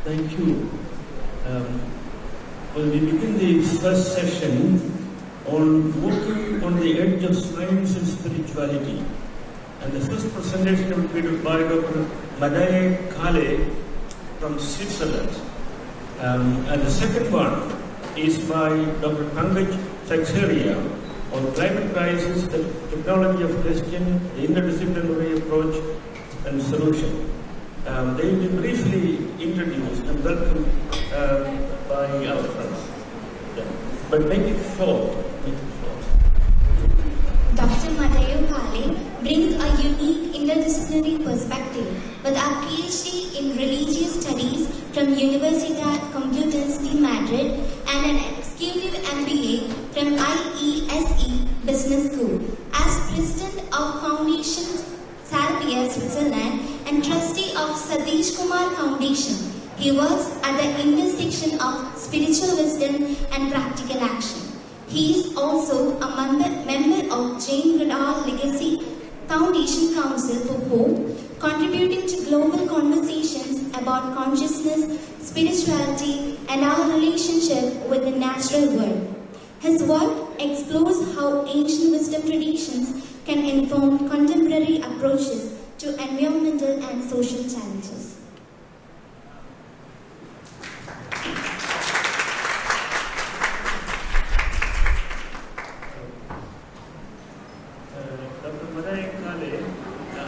Thank you. Well, we begin the first session on walking on the edge of science and spirituality. And the first presentation will be by Dr. Madayo Kahle from Switzerland. And the second one is by Dr. Gandhian on climate crisis, the technology of question, the interdisciplinary approach and solution. They will be briefly introduced and welcomed by our friends. Yeah. But make it short. Dr. Madayo Kahle brings a unique interdisciplinary perspective with a PhD in religious studies from Universidad Complutense de Madrid and an executive MBA from IESE Business School. As president of Foundation Salvia Switzerland and trustee of Satish Kumar Foundation, he works at the intersection of spiritual wisdom and practical action. He is also a member of Jane Goodall Legacy Foundation Council for Hope, contributing to global conversations about consciousness, spirituality, and our relationship with the natural world. His work explores how ancient wisdom traditions can inform contemporary approaches to environmental and social challenges. Dr. Madayo Kahle,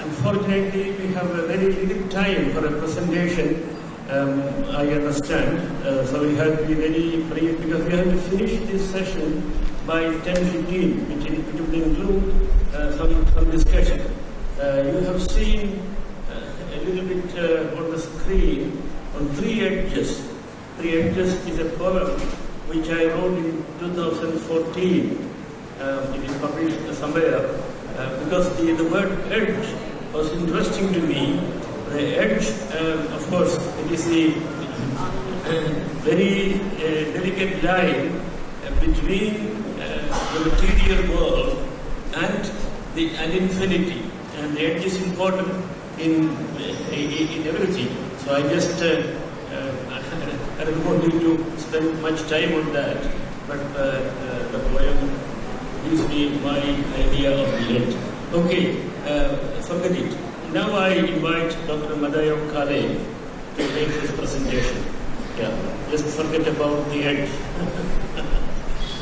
unfortunately we have a very little time for a presentation, I understand. So we have to be very brief because we have to finish this session by 10:15, which will include some discussion. You have seen a little bit on the screen on Three Edges. Three Edges is a poem which I wrote in 2014. It is published somewhere because the word edge was interesting to me. The edge, of course, it is the very delicate line between the material world and infinity. And the edge is important in everything. So I just I don't want you to spend much time on that, but the poem gives me my idea of the edge. Okay, forget it. Now I invite Dr. Madayo Kahle to make his presentation. Yeah, just forget about the edge.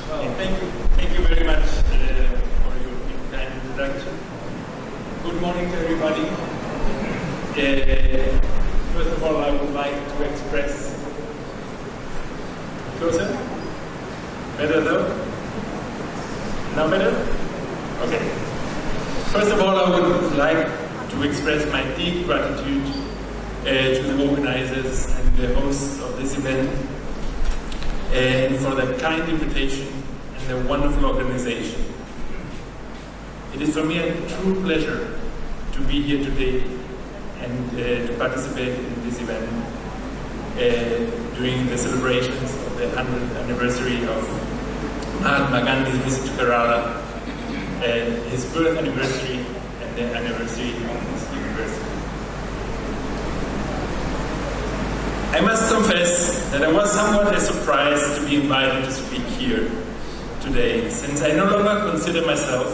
Well, thank you very much for your kind introduction. Good morning to everybody. First of all, I would like to express... Closer? Better though? Now better? Okay. First of all, I would like to express my deep gratitude to the organizers and the hosts of this event and for the kind invitation and the wonderful organization. It is for me a true pleasure to be here today and to participate in this event during the celebrations of the 100th anniversary of Mahatma Gandhi's visit to Kerala, his birth anniversary and the anniversary of his university. I must confess that I was somewhat surprised to be invited to speak here today, since I no longer consider myself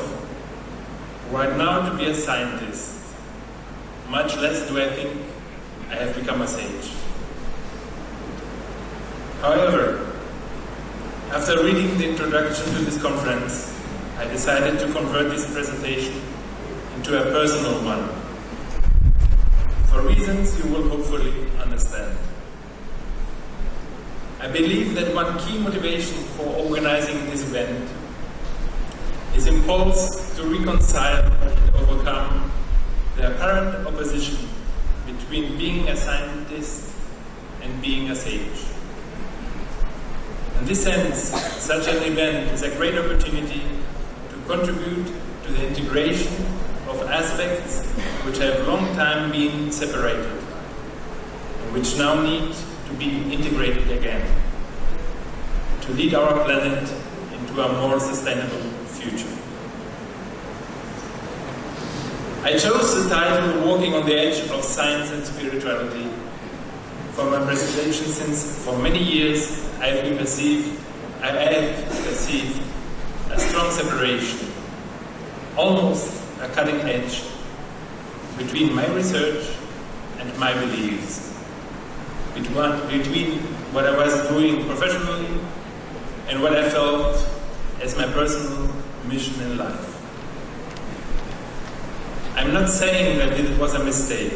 right now to be a scientist, much less do I think I have become a sage. However, after reading the introduction to this conference, I decided to convert this presentation into a personal one, for reasons you will hopefully understand. I believe that one key motivation for organizing this event is impulse to reconcile and overcome the apparent opposition between being a scientist and being a sage. In this sense, such an event is a great opportunity to contribute to the integration of aspects which have long time been separated and which now need to be integrated again to lead our planet into a more sustainable future. I chose the title Walking on the Edge of Science and Spirituality for my presentation, since for many years I have perceived a strong separation, almost a cutting edge, between my research and my beliefs, between what I was doing professionally and what I felt as my personal mission in life. I'm not saying that this was a mistake,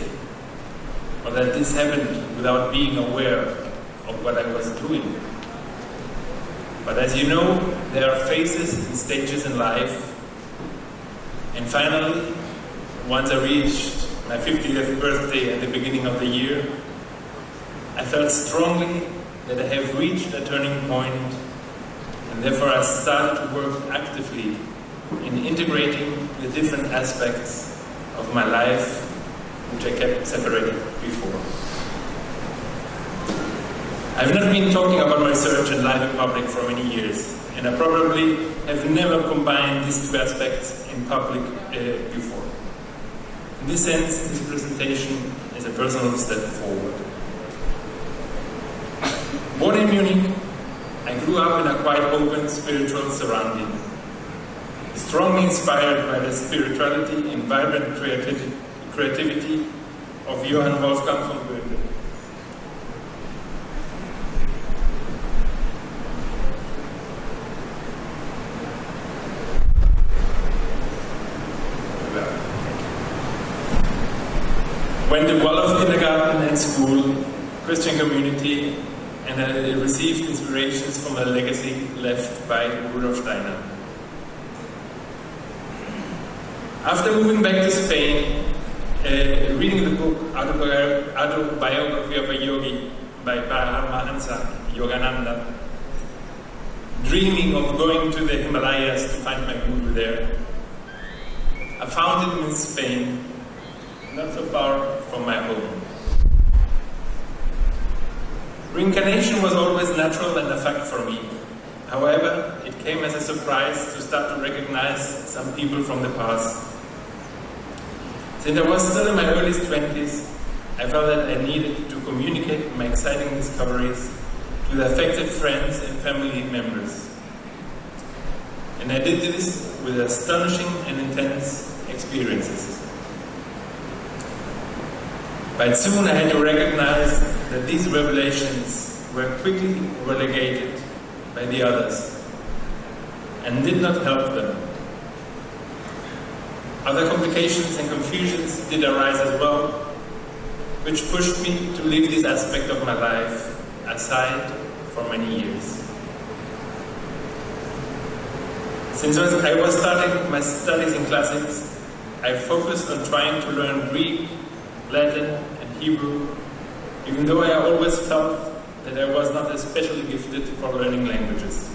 or that this happened without being aware of what I was doing. But as you know, there are phases and stages in life, and finally, once I reached my 50th birthday at the beginning of the year, I felt strongly that I have reached a turning point, and therefore I started to work actively in integrating the different aspects of my life which I kept separated before. I've not been talking about my research and life in public for many years, and I probably have never combined these two aspects in public before. In this sense, this presentation is a personal step forward. Born in Munich, I grew up in a quite open spiritual surrounding, strongly inspired by the spirituality and vibrant creativity of Johann Wolfgang von Goethe. Went to Waldorf kindergarten and school, Christian community, and I received inspirations from a legacy left by Rudolf Steiner. After moving back to Spain, reading the book Autobiography of a Yogi by Paramahansa Yogananda, dreaming of going to the Himalayas to find my guru there, I found him in Spain, not so far from my home. Reincarnation was always natural and a fact for me. However, it came as a surprise to start to recognize some people from the past. Since I was still in my early 20s, I felt that I needed to communicate my exciting discoveries to the affected friends and family members. And I did this with astonishing and intense experiences. But soon I had to recognize that these revelations were quickly relegated by the others and did not help them. Other complications and confusions did arise as well, which pushed me to leave this aspect of my life aside for many years. Since I was starting my studies in classics, I focused on trying to learn Greek, Latin, and Hebrew, even though I always felt that I was not especially gifted for learning languages.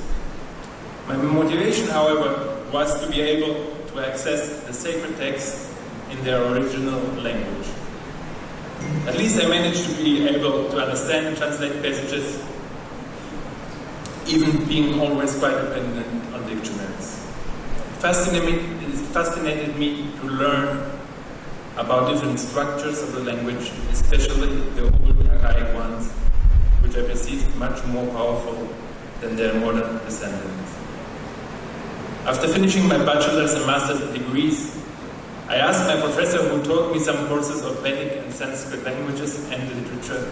My motivation, however, was to be able to access the sacred texts in their original language. At least I managed to be able to understand and translate passages, even being always quite dependent on dictionaries. It fascinated me to learn about different structures of the language, especially the old archaic ones, which I perceived much more powerful than their modern descendants. After finishing my bachelor's and master's degrees, I asked my professor, who taught me some courses of Vedic and Sanskrit languages and literature,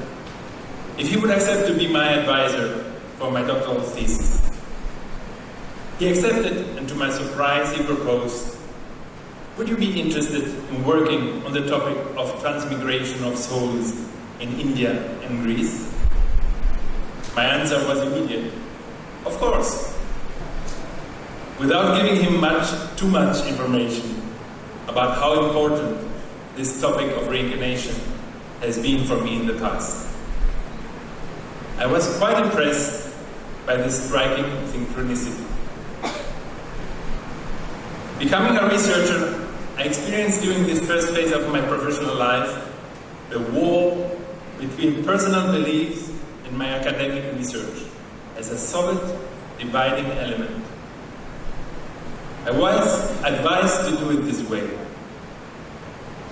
if he would accept to be my advisor for my doctoral thesis. He accepted, and to my surprise, he proposed, "Would you be interested in working on the topic of transmigration of souls in India and Greece?" My answer was immediate: "Of course." Without giving him too much information about how important this topic of reincarnation has been for me in the past. I was quite impressed by this striking synchronicity. Becoming a researcher, I experienced during this first phase of my professional life the wall between personal beliefs and my academic research as a solid dividing element. I was advised to do it this way.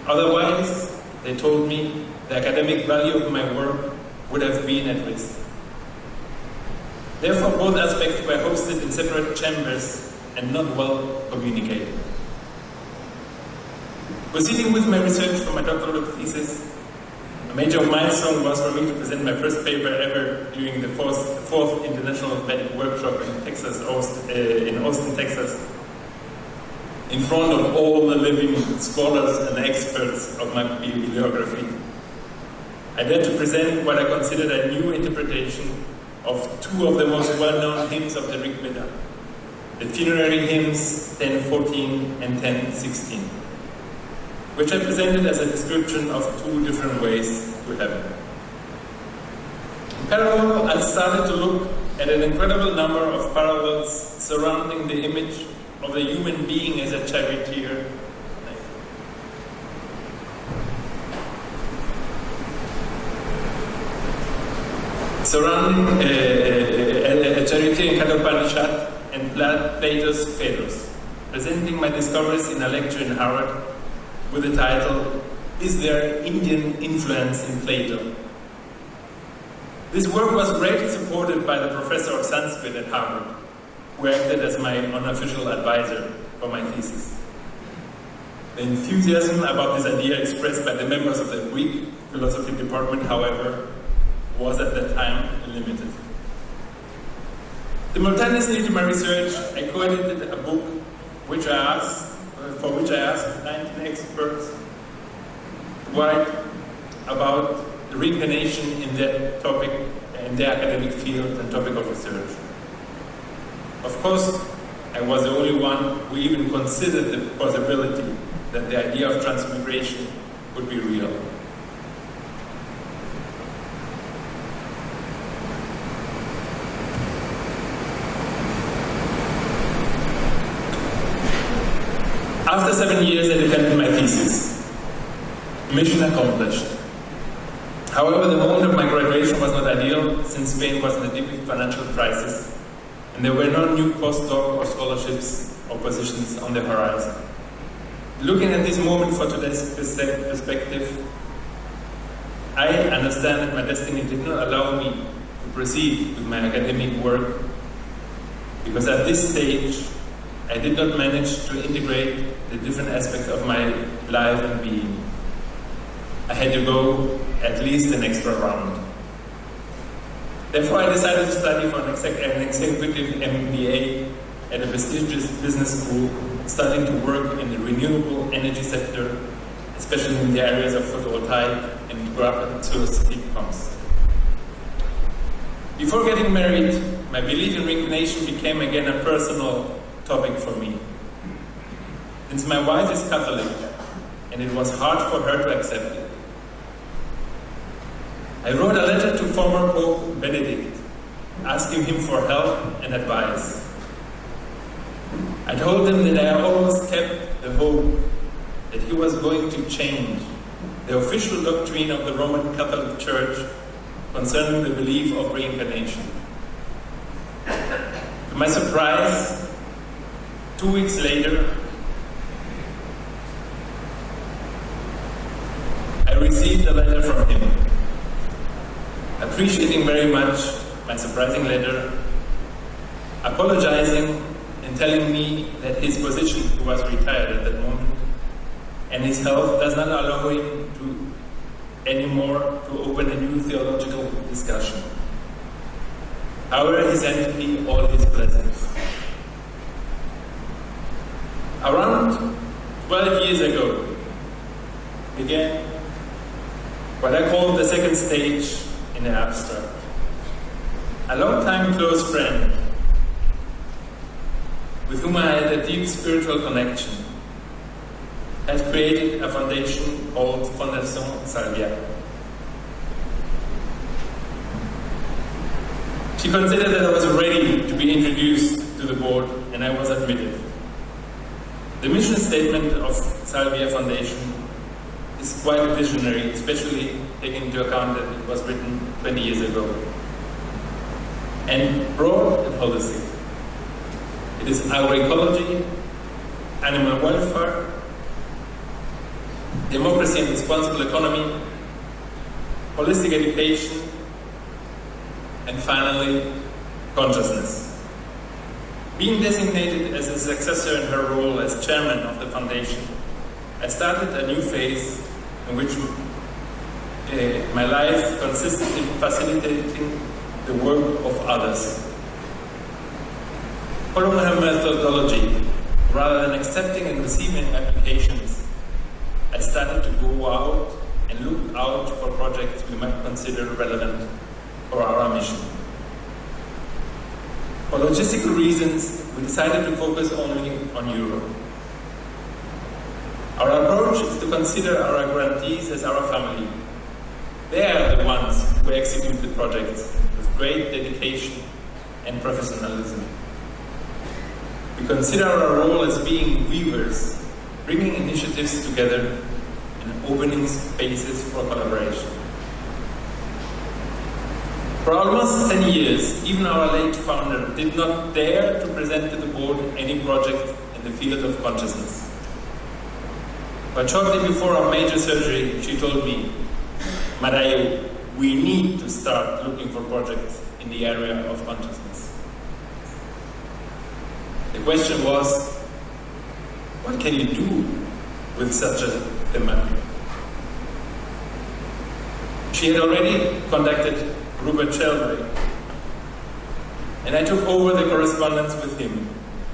Otherwise, they told me, the academic value of my work would have been at risk. Therefore, both aspects were hosted in separate chambers and not well communicated. Proceeding with my research for my doctoral thesis, a major milestone was for me to present my first paper ever during the fourth International Medic Workshop in Austin, Texas, in front of all the living scholars and experts of my bibliography. I dared to present what I considered a new interpretation of two of the most well-known hymns of the Rig Veda, the funerary hymns 10:14 and 10:16, which I presented as a description of two different ways to heaven. In parallel, I started to look at an incredible number of parallels surrounding the image of the human being as a charioteer. Surrounding a charioteer in Kathopanishad and Plato's Phaedrus, presenting my discoveries in a lecture in Harvard with the title, "Is There Indian Influence in Plato?" This work was greatly supported by the professor of Sanskrit at Harvard, who acted as my unofficial advisor for my thesis. The enthusiasm about this idea expressed by the members of the Greek philosophy department, however, was at that time limited. Simultaneously to my research, I co-edited a book for which I asked 19 experts to write about the reincarnation in their topic, in their academic field and topic of research. Of course, I was the only one who even considered the possibility that the idea of transmigration would be real. After 7 years, I defended my thesis. Mission accomplished. However, the moment of my graduation was not ideal, since Spain was in a deep financial crisis, and there were no new postdoc or scholarships or positions on the horizon. Looking at this moment for today's perspective, I understand that my destiny did not allow me to proceed with my academic work, because at this stage, I did not manage to integrate the different aspects of my life and being. I had to go at least an extra round. Therefore, I decided to study for an executive MBA at a prestigious business school, starting to work in the renewable energy sector, especially in the areas of photovoltaic and source heat pumps. Before getting married, my belief in reincarnation became again a personal topic for me. Since my wife is Catholic, and it was hard for her to accept it, I wrote a letter to former Pope Benedict, asking him for help and advice. I told him that I always kept the hope that he was going to change the official doctrine of the Roman Catholic Church concerning the belief of reincarnation. To my surprise, 2 weeks later, I received a letter from him, appreciating very much my surprising letter, apologizing and telling me that his position, he was retired at that moment, and his health does not allow him anymore to open a new theological discussion. However, he sent me all his blessings. Around 12 years ago, began what I call the second stage in the abstract. A long-time close friend with whom I had a deep spiritual connection had created a foundation called Fondation Salvia. She considered that I was ready to be introduced to the board, and I was admitted. The mission statement of Salvia Foundation is quite visionary, especially taking into account that it was written 20 years ago, and broad and holistic. It is agroecology, animal welfare, democracy and responsible economy, holistic education, and finally, consciousness. Being designated as a successor in her role as chairman of the foundation, I started a new phase in which my life consisted in facilitating the work of others. Following her methodology, rather than accepting and receiving applications, I started to go out and look out for projects we might consider relevant for our mission. For logistical reasons, we decided to focus only on Europe. Our approach is to consider our grantees as our family. They are the ones who execute the projects with great dedication and professionalism. We consider our role as being weavers, bringing initiatives together and opening spaces for collaboration. For almost 10 years, even our late founder did not dare to present to the board any project in the field of consciousness. But shortly before our major surgery, she told me, "Madayo, we need to start looking for projects in the area of consciousness." The question was, what can you do with such a thematic? She had already contacted Robert Sheldrake, and I took over the correspondence with him.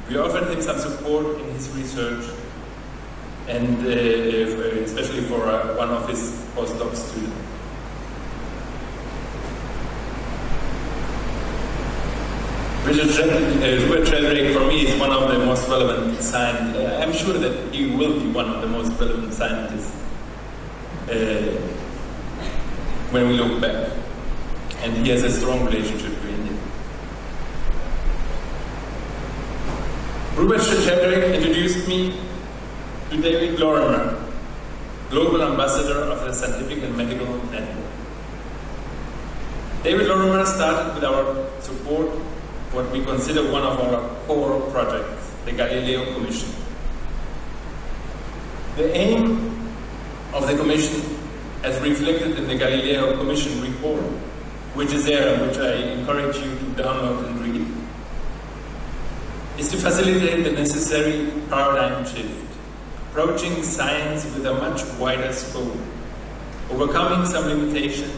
We offered him some support in his research, and especially for one of his postdoc students. Robert Sheldrake, for me, is one of the most relevant scientists. I'm sure that he will be one of the most relevant scientists when we look back. And he has a strong relationship with India. Robert Sheldrake introduced me to David Lorimer, Global Ambassador of the Scientific and Medical Network. David Lorimer started with our support what we consider one of our core projects, the Galileo Commission. The aim of the Commission, as reflected in the Galileo Commission report, which is there and which I encourage you to download and read, is to facilitate the necessary paradigm shift, approaching science with a much wider scope, overcoming some limitations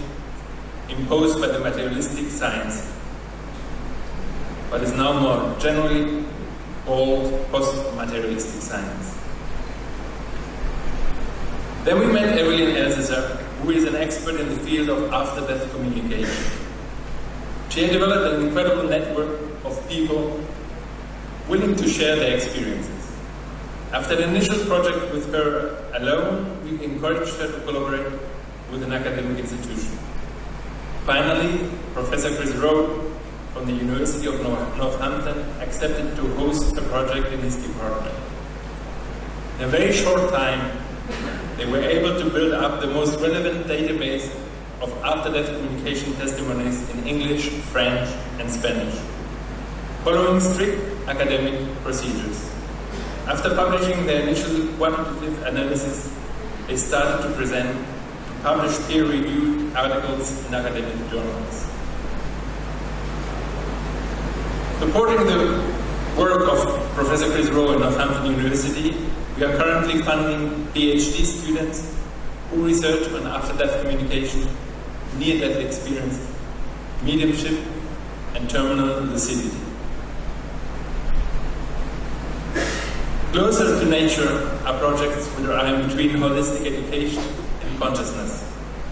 imposed by the materialistic science, but is now more generally called post-materialistic science. Then we met Evelyn Elsässer, who is an expert in the field of after-death communication. She had developed an incredible network of people willing to share their experiences. After the initial project with her alone, we encouraged her to collaborate with an academic institution. Finally, Professor Chris Rowe from the University of Northampton accepted to host a project in his department. In a very short time, they were able to build up the most relevant database of after-death communication testimonies in English, French, and Spanish, following strict academic procedures. After publishing their initial quantitative analysis, they started to publish peer-reviewed articles in academic journals. Supporting the work of Professor Chris Rowe at Northampton University, we are currently funding PhD students who research on after-death communication, near-death experience, mediumship, and terminal lucidity. Closer to nature are projects which are in between holistic education and consciousness,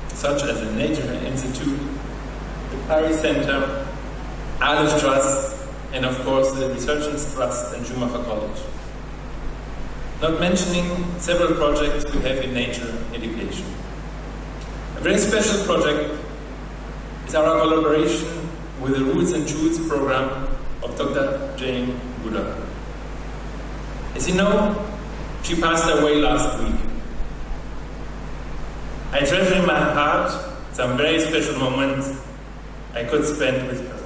such as the Nature Institute, the Paris Center, Aleph Trust, and of course the Researchers Trust and Schumacher College. Not mentioning several projects we have in nature education. A very special project is our collaboration with the Roots and Shoots program of Dr. Jane Goddard. As you know, she passed away last week. I treasure in my heart some very special moments I could spend with her.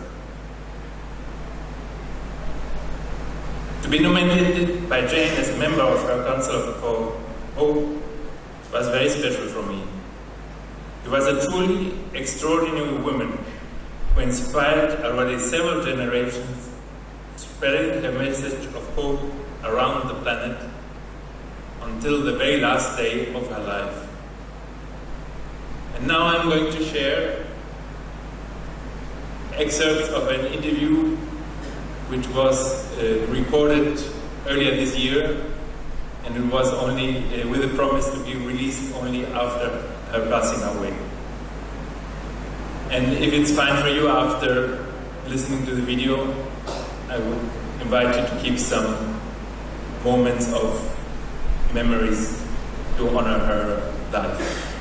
To be nominated by Jane as a member of her Council for Hope was very special for me. She was a truly extraordinary woman who inspired already several generations, spreading her message of hope around the planet until the very last day of her life. And now I'm going to share excerpts of an interview which was recorded earlier this year, and it was only with a promise to be released only after her passing away. And if it's fine for you, after listening to the video, I would invite you to keep some moments of memories to honor her life.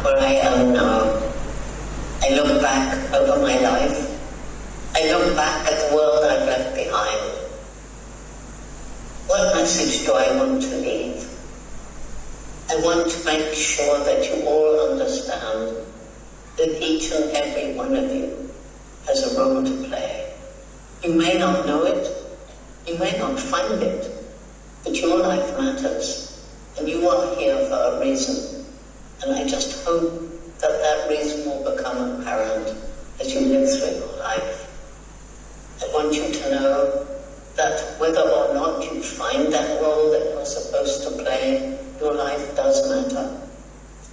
Where I am now, I look back over my life. I look back at the world I've left behind. What message do I want to leave? I want to make sure that you all understand that each and every one of you has a role to play. You may not know it, you may not find it, but your life matters, and you are here for a reason. And I just hope that that reason will become apparent as you live through your life. I want you to know that whether or not you find that role that you're supposed to play, your life does matter.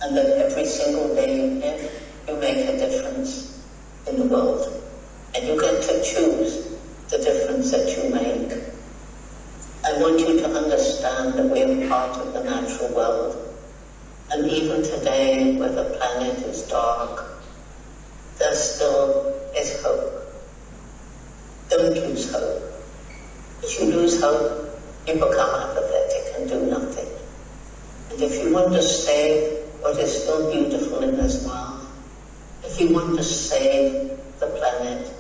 And that every single day you live, you make a difference in the world. And you get to choose the difference that you make. I want you to understand that we are part of the natural world. And even today, where the planet is dark, there still is hope. Don't lose hope. If you lose hope, you become apathetic and do nothing. And if you want to save what is still beautiful in this world, if you want to save the planet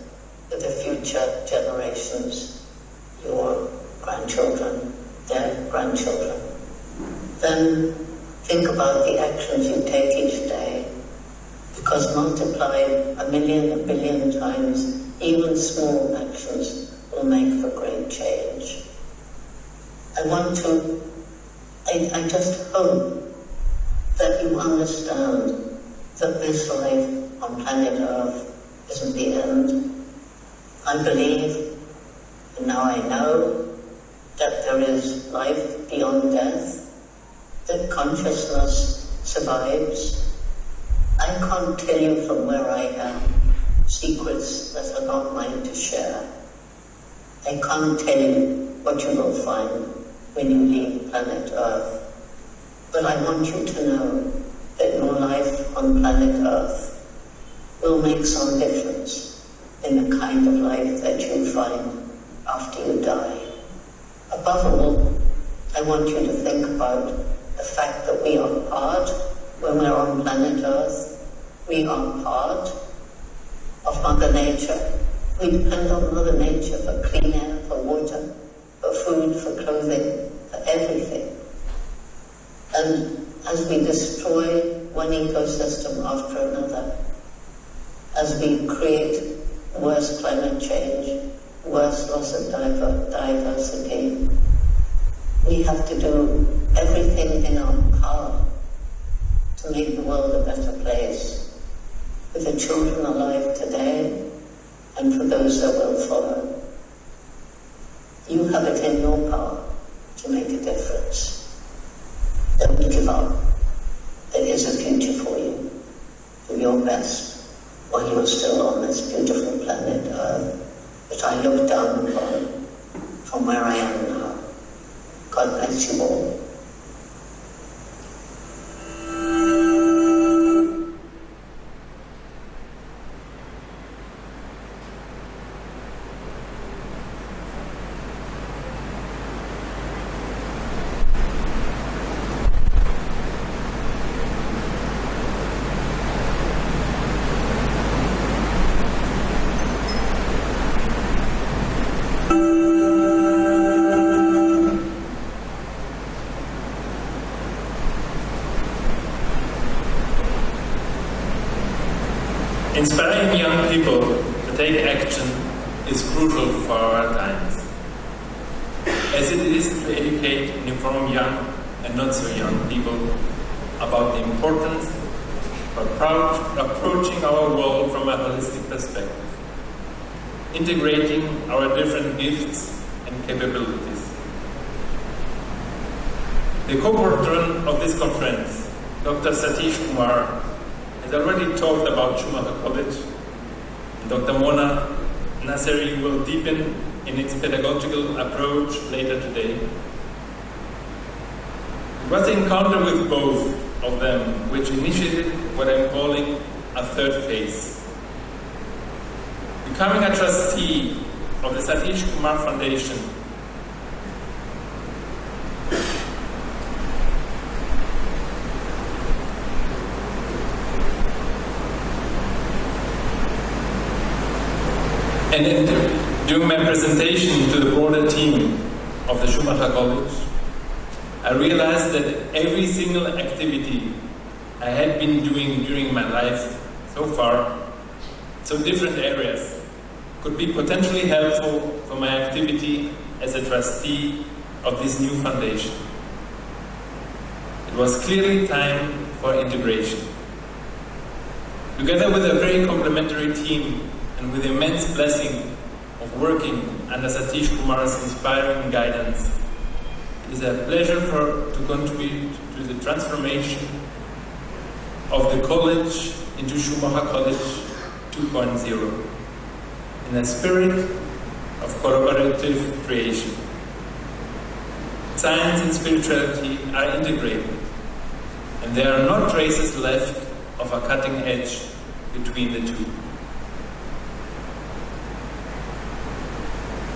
for the future generations, your grandchildren, their grandchildren, then think about the actions you take each day, because multiplied a million, a billion times, even small actions will make for great change. I just hope that you understand that this life on planet Earth isn't the end. I believe, and now I know, that there is life beyond death, that consciousness survives. I can't tell you from where I am secrets that are not mine to share. I can't tell you what you will find when you leave planet Earth. But I want you to know that your life on planet Earth will make some difference in the kind of life that you find after you die. Above all, I want you to think about the fact that we are part, when we're on planet Earth, we are part of Mother Nature. We depend on Mother Nature for clean air, for water, for food, for clothing, for everything. And as we destroy one ecosystem after another, as we create worse climate change, worse loss of diversity, we have to do everything in our power to make the world a better place, for the children alive today and for those that will follow. You have it in your power to make a difference. Don't give up. There is a future for you. Do your best while you're still on this beautiful planet Earth that I look down upon from where I am now. God bless you all. action is crucial for our times, as it is to educate and inform young and not so young people about the importance of approaching our world from a holistic perspective, integrating our different gifts and capabilities. The co-patron of this conference, Dr. Satish Kumar, has already talked about Schumacher College, and Dr. Mona Nasseri will deepen in its pedagogical approach later today. It was the encounter with both of them which initiated what I'm calling a third phase. Becoming a trustee of the Satish Kumar Foundation and during my presentation to the broader team of the Schumacher College, I realized that every single activity I had been doing during my life so far, so different areas, could be potentially helpful for my activity as a trustee of this new foundation. It was clearly time for integration. Together with a very complementary team and with the immense blessing of working under Satish Kumar's inspiring guidance, it is a pleasure to contribute to the transformation of the college into Schumacher College 2.0 in a spirit of collaborative creation. Science and spirituality are integrated, and there are no traces left of a cutting edge between the two.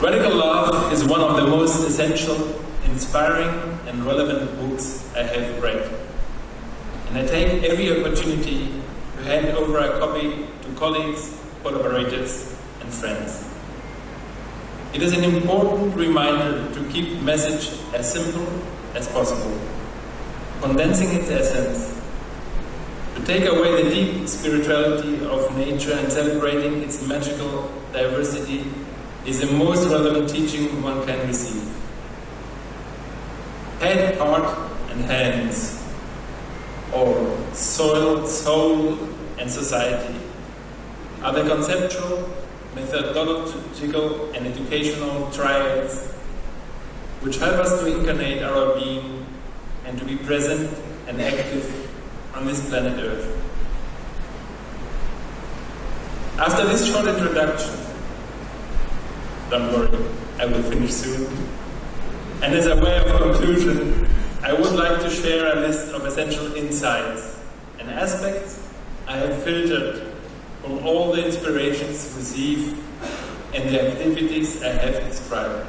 Radical Love is one of the most essential, inspiring, and relevant books I have read. And I take every opportunity to hand over a copy to colleagues, collaborators, and friends. It is an important reminder to keep the message as simple as possible, condensing its essence, to take away the deep spirituality of nature and celebrating its magical diversity is the most relevant teaching one can receive. Head, heart, and hands, or soil, soul, and society are the conceptual, methodological, and educational triads which help us to incarnate our being and to be present and active on this planet Earth. After this short introduction, don't worry, I will finish soon. And as a way of conclusion, I would like to share a list of essential insights and aspects I have filtered from all the inspirations received and the activities I have described,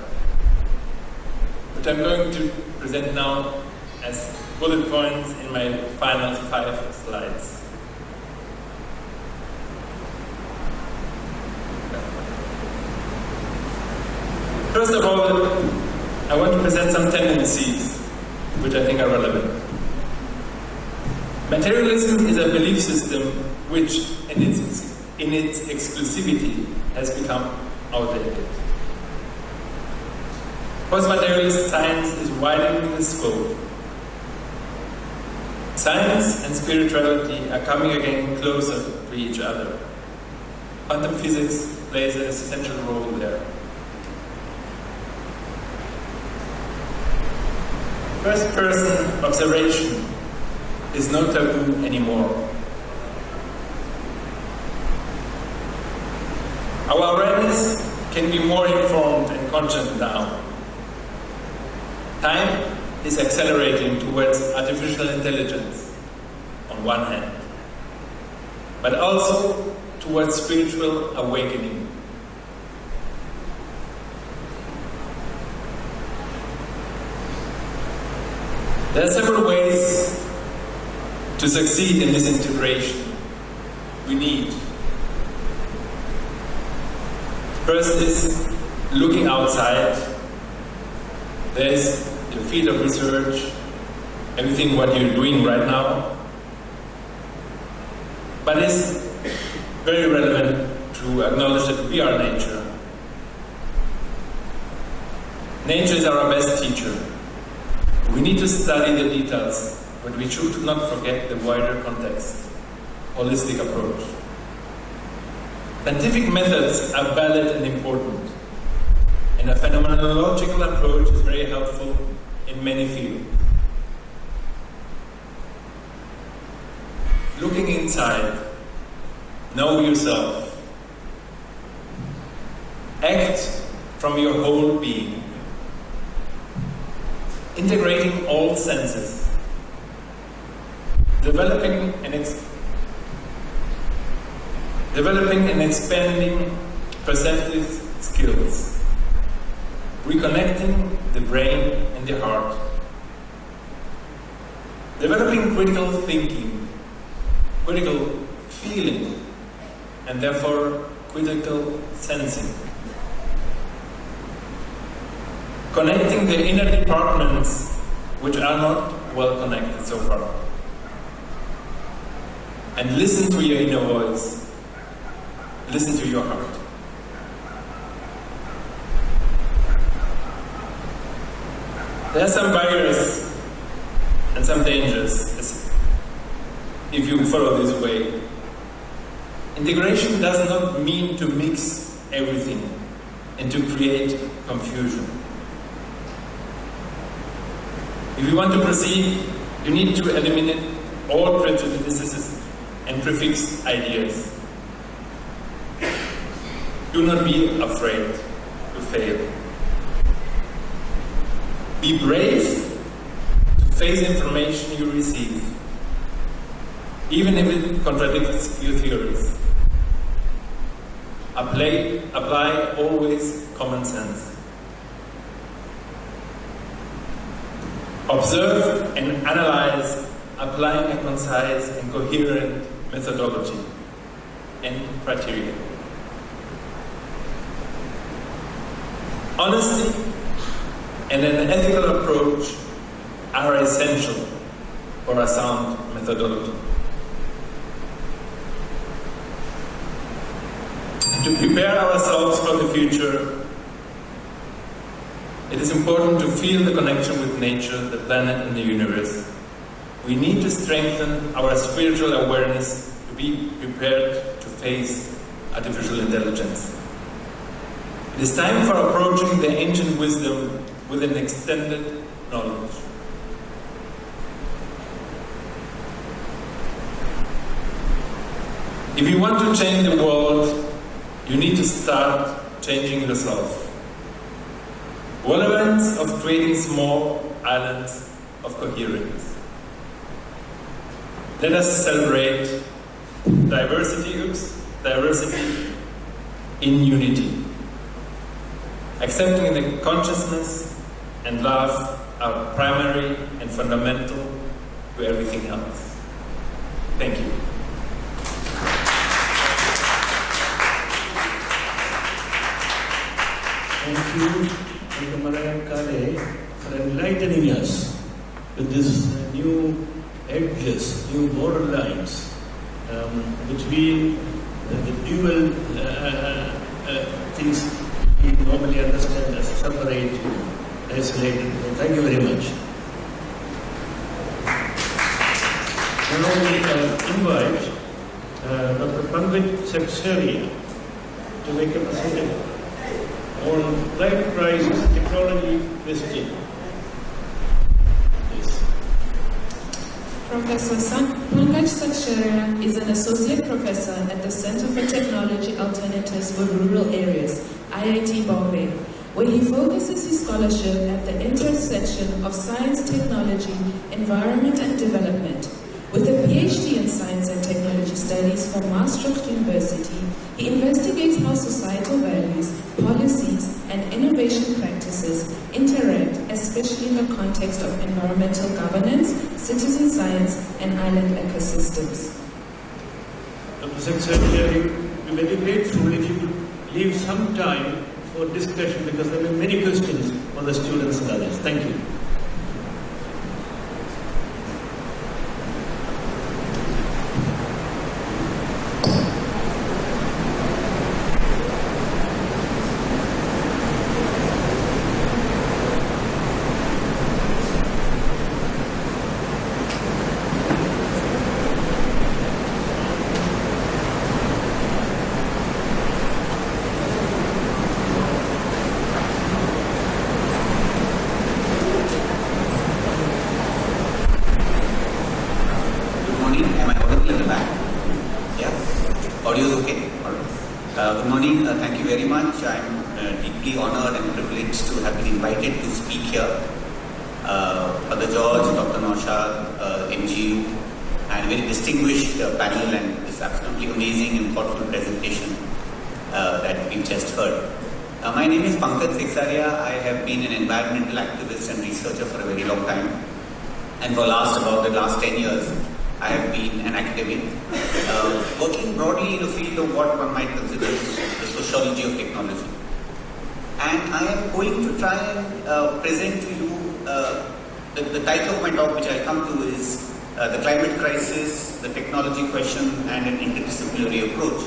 which I'm going to present now as bullet points in my final 5 slides. First of all, I want to present some tendencies which I think are relevant. Materialism is a belief system which, in its exclusivity, has become outdated. Post-materialist science is widening the scope. Science and spirituality are coming again closer to each other. Quantum physics plays an essential role there. First-person observation is no taboo anymore. Our awareness can be more informed and conscious now. Time is accelerating towards artificial intelligence on one hand, but also towards spiritual awakening. There are several ways to succeed in this integration we need. First is looking outside. There is the field of research, everything what you're doing right now. But it's very relevant to to acknowledge that we are nature. Nature is our best teacher. We need to study the details, but we should not forget the wider context, holistic approach. Scientific methods are valid and important, and a phenomenological approach is very helpful in many fields. Looking inside, know yourself. Act from your whole being. Integrating all senses. Developing and expanding perceptive skills. Reconnecting the brain and the heart. Developing critical thinking, critical feeling, and therefore critical sensing. Connecting the inner departments which are not well connected so far. And listen to your inner voice. Listen to your heart. There are some barriers and some dangers if you follow this way. Integration does not mean to mix everything and to create confusion. If you want to proceed, you need to eliminate all prejudices and prefixed ideas. Do not be afraid to fail. Be brave to face information you receive, even if it contradicts your theories. Apply always common sense. Observe and analyze, applying a concise and coherent methodology and criteria. Honesty and an ethical approach are essential for a sound methodology. To prepare ourselves for the future, it is important to feel the connection with nature, the planet, and the universe. We need to strengthen our spiritual awareness to be prepared to face artificial intelligence. It is time for approaching the ancient wisdom with an extended knowledge. If you want to change the world, you need to start changing yourself. Relevance of creating small islands of coherence. Let us celebrate diversity in unity. Accepting the consciousness and love are primary and fundamental to everything else. Thank you. Thank you, Dr. Madayo Kahle, for enlightening us with these new edges, new borderlines, between the dual things we normally understand as separate, isolated. Thank you very much. Now we invite Dr. Pandit Seksaria to make a presentation on life crisis technology visiting. Please. Professor Pankaj Saksharia is an associate professor at the Center for Technology Alternatives for Rural Areas, IIT Bombay, where he focuses his scholarship at the intersection of science, technology, environment, and development. With a PhD in Science and Technology Studies from Maastricht University, he investigates how societal values, policies, and innovation practices interact, especially in the context of environmental governance, citizen science, and island ecosystems. Dr. Seksaria, we would be very grateful if you could leave some time for discussion, because there are many questions for the students and others. Thank you. Good morning. Thank you very much. I'm deeply honored and privileged to have been invited to speak here. Father George, Dr. Naushad, MGU, and a very distinguished panel and this absolutely amazing and thoughtful presentation that we've just heard. My name is Pankaj Seksaria. I have been an environmental activist and researcher for a very long time. And for about the last 10 years, I have been an academic, working broadly in the field of what one might consider the sociology of technology. And I am going to try and present to you, the title of my talk which I come to is the climate crisis, the technology question and an interdisciplinary approach.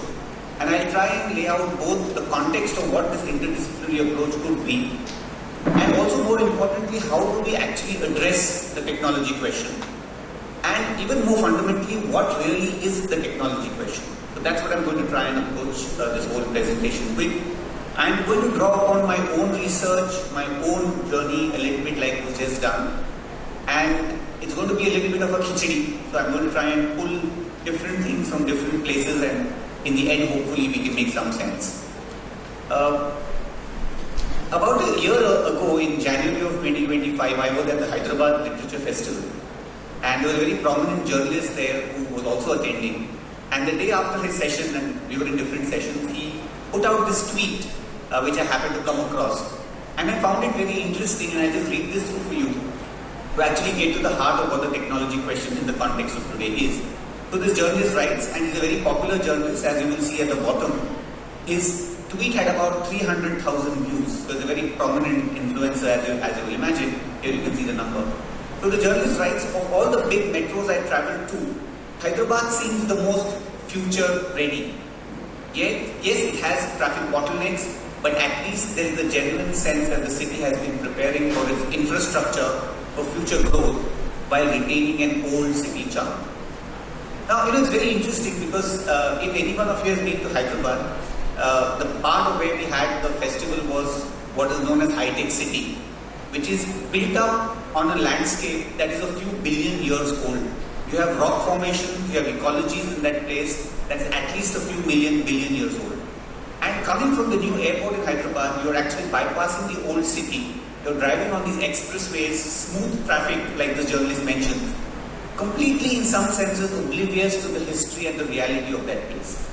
And I'll try and lay out both the context of what this interdisciplinary approach could be and also more importantly, how do we actually address the technology question? And even more fundamentally, what really is the technology question? So that's what I'm going to try and approach this whole presentation with. I'm going to draw upon my own research, my own journey, a little bit like was just done. And it's going to be a little bit of a khichdi. So I'm going to try and pull different things from different places and in the end, hopefully, we can make some sense. About a year ago, in January of 2025, I was at the Hyderabad Literature Festival. And there was a very prominent journalist there who was also attending. And the day after his session, and we were in different sessions, he put out this tweet, which I happened to come across. And I found it very interesting, and I just read this through for you to actually get to the heart of what the technology question in the context of today is. So this journalist writes, and he's a very popular journalist, as you will see at the bottom. His tweet had about 300,000 views. So he's a very prominent influencer, as you will imagine. Here you can see the number. So the journalist writes, of all the big metros I traveled to, Hyderabad seems the most future ready. Yet, yes, it has traffic bottlenecks, but at least there is a genuine sense that the city has been preparing for its infrastructure for future growth while retaining an old city charm. Now, it's very interesting because if any one of you has been to Hyderabad, the part of where we had the festival was what is known as high-tech city, which is built up on a landscape that is a few billion years old. You have rock formations, you have ecologies in that place that's at least a few billion years old. And coming from the new airport in Hyderabad, you're actually bypassing the old city. You're driving on these expressways, smooth traffic like the journalist mentioned, completely in some senses oblivious to the history and the reality of that place.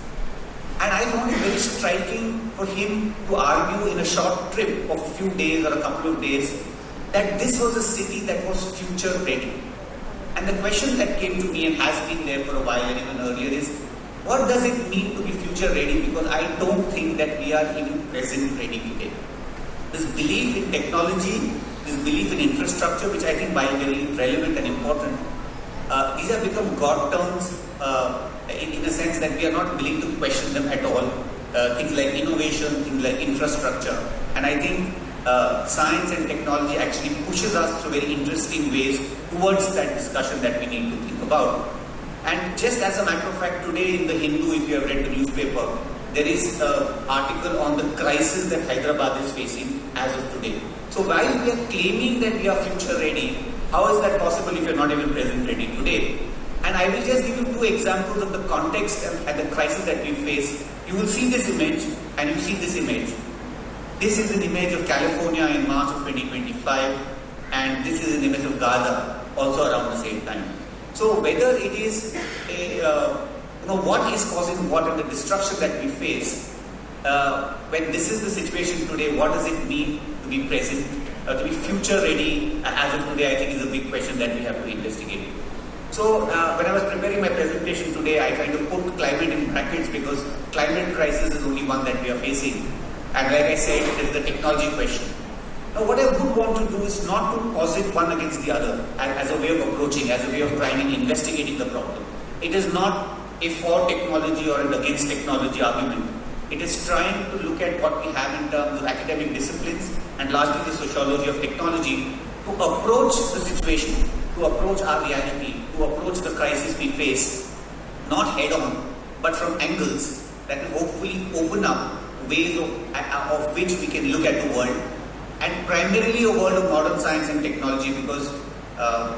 And I found it very striking for him to argue in a short trip of a few days or a couple of days that this was a city that was future ready. And the question that came to me and has been there for a while and even earlier is, what does it mean to be future ready? Because I don't think that we are even present ready today. This belief in technology, this belief in infrastructure, which I think while very relevant and important, these have become God terms in a sense that we are not willing to question them at all. Things like innovation, things like infrastructure. And I think science and technology actually pushes us through very interesting ways towards that discussion that we need to think about. And just as a matter of fact, today in the Hindu, if you have read the newspaper, there is an article on the crisis that Hyderabad is facing as of today. So while we are claiming that we are future ready, how is that possible if you are not even present ready today? And I will just give you two examples of the context and the crisis that we face. You will see this image and you see this image. This is an image of California in March of 2025 and this is an image of Gaza also around the same time. So whether it is what is causing what and the destruction that we face, when this is the situation today, what does it mean to be present, to be future ready as of today, I think is a big question that we have to investigate. So when I was preparing my presentation today, I kind of put climate in brackets because climate crisis is only one that we are facing. And like I said, it is the technology question. Now what I would want to do is not to posit one against the other as a way of approaching, as a way of trying and investigating the problem. It is not a for technology or an against technology argument. It is trying to look at what we have in terms of academic disciplines and largely the sociology of technology to approach the situation, to approach our reality, to approach the crisis we face, not head on, but from angles that will hopefully open up ways of which we can look at the world, and primarily a world of modern science and technology because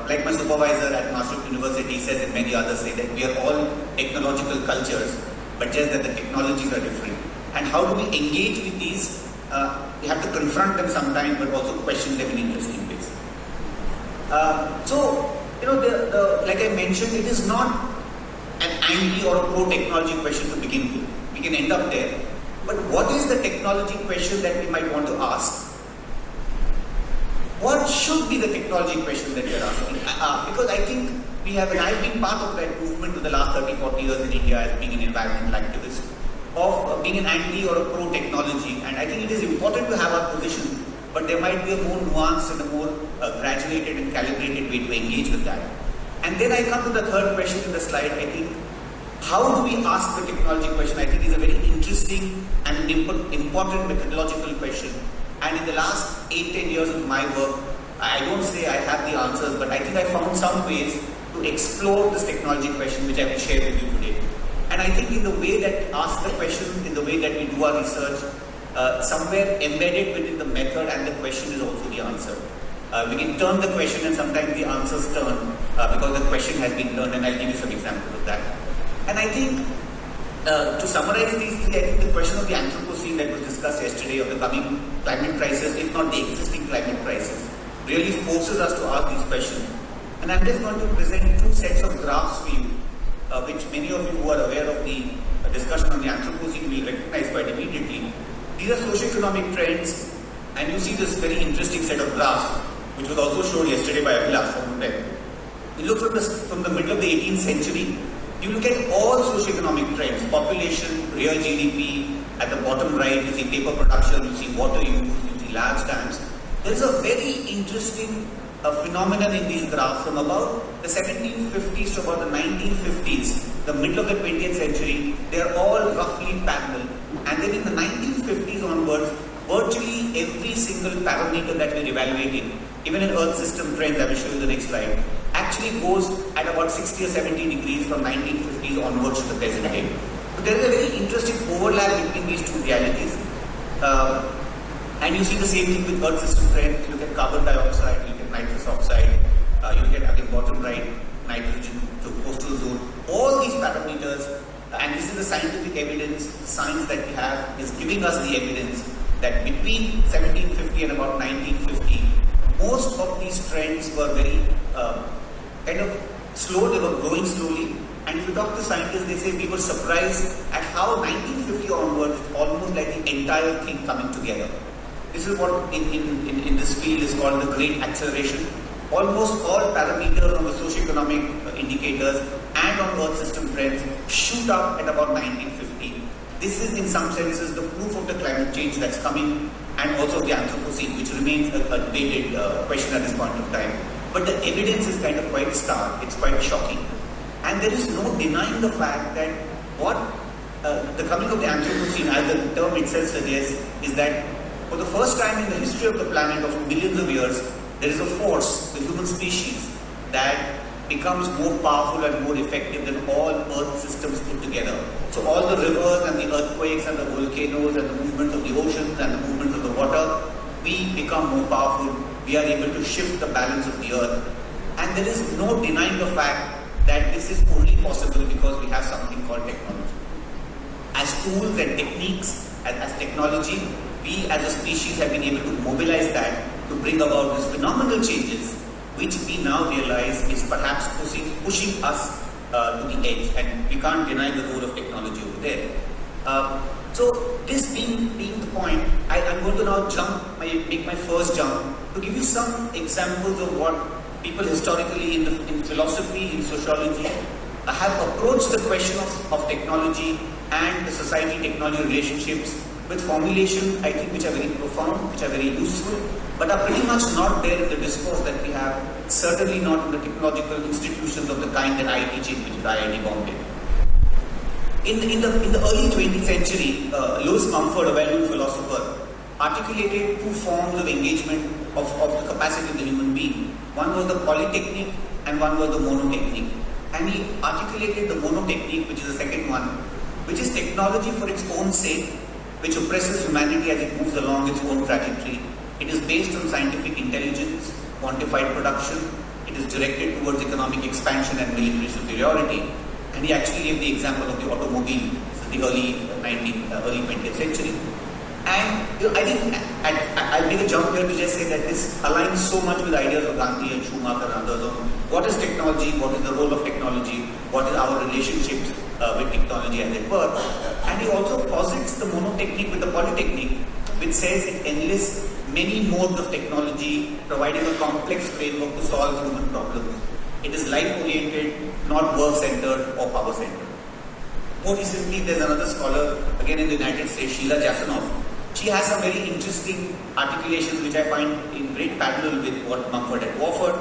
like my supervisor at Maastricht University says and many others say that we are all technological cultures, but just that the technologies are different. And how do we engage with these? We have to confront them sometimes, but also question them in interesting ways. Like I mentioned, it is not an anti or a pro-technology question to begin with. We can end up there. But what is the technology question that we might want to ask? What should be the technology question that we are asking? Because I think I've been part of that movement for the last 30-40 years in India as being an environmental activist, of being an anti or a pro-technology. And I think it is important to have our position, but there might be a more nuanced and a more graduated and calibrated way to engage with that. And then I come to the third question in the slide. I think, how do we ask the technology question? I think is a very interesting and important methodological question. And in the last 8-10 years of my work, I don't say I have the answers, but I think I found some ways to explore this technology question, which I will share with you today. And I think in the way that we ask the question, in the way that we do our research, somewhere embedded within the method and the question is also the answer. We can turn the question and sometimes the answers turn because the question has been turned, and I'll give you some examples of that. And I think to summarize these three, I think the question of the Anthropocene that was discussed yesterday, of the coming climate crisis, if not the existing climate crisis, really forces us to ask these questions. And I'm just going to present two sets of graphs for you, which many of you who are aware of the discussion on the Anthropocene will recognize quite immediately. These are socioeconomic trends, and you see this very interesting set of graphs, which was also shown yesterday by Abhilash from them. You look from the middle of the 18th century, you look at all socioeconomic trends, population, real GDP, at the bottom right you see paper production, you see water use, you see large dams. There is a very interesting phenomenon in these graphs from about the 1750s to about the 1950s, the middle of the 20th century. They are all roughly parallel. And then in the 1950s onwards, virtually every single parameter that we're evaluating, even in Earth system trends, I will show you the next slide, actually goes at about 60 or 70 degrees from 1950s onwards to the present day. So there is a very interesting overlap between these two realities. And you see the same thing with Earth system trends. You look at carbon dioxide, you look at nitrous oxide, you look at, again, bottom right, nitrogen to coastal zone. All these parameters, and this is the scientific evidence, the science that we have is giving us the evidence that between 1750 and about 1950, most of these trends were very kind of slow, they were growing slowly. And if you talk to scientists, they say we were surprised at how 1950 onwards, it's almost like the entire thing coming together. This is what in this field is called the great acceleration. Almost all parameters on the socioeconomic indicators and on Earth system trends shoot up at about 1950. This is in some senses the proof of the climate change that's coming, and also the Anthropocene, which remains a debated question at this point of time. But the evidence is kind of quite stark, it's quite shocking. And there is no denying the fact that what the coming of the Anthropocene, as the term itself suggests, is that for the first time in the history of the planet of millions of years, there is a force, the human species, that becomes more powerful and more effective than all Earth systems put together. So all the rivers and the earthquakes and the volcanoes and the movement of the oceans and the movement of the water, we become more powerful. We are able to shift the balance of the Earth. And there is no denying the fact that this is only possible because we have something called technology. As tools and techniques, as technology, we as a species have been able to mobilize that to bring about these phenomenal changes, which we now realize is perhaps pushing us to the edge, and we can't deny the role of technology over there. So this being the point, I'm going to now make my first jump to give you some examples of what people historically in philosophy, in sociology, have approached the question of technology and the society-technology relationships with formulations, I think, which are very profound, which are very useful, but are pretty much not there in the discourse that we have, certainly not in the technological institutions of the kind that I teach in, which is IIT Bombay. In the early 20th century, Lewis Mumford, a well-known philosopher, articulated two forms of engagement of the capacity of the human being. One was the polytechnique and one was the monotechnique. And he articulated the monotechnique, which is the second one, which is technology for its own sake, which oppresses humanity as it moves along its own trajectory. It is based on scientific intelligence, quantified production. It is directed towards economic expansion and military superiority. And he actually gave the example of the automobile. This is the early early 20th century. And I think I'll make a jump here to just say that this aligns so much with ideas of Gandhi and Schumacher and others on what is technology, what is the role of technology, what is our relationships with technology as it were. And he also posits the monotechnique with the polytechnique, which says it enlists many modes of technology, providing a complex framework to solve human problems. It is life-oriented, not work-centered or power-centered. More recently, there's another scholar, again in the United States, Sheila Jasanoff. She has some very interesting articulations which I find in great parallel with what Mumford had offered.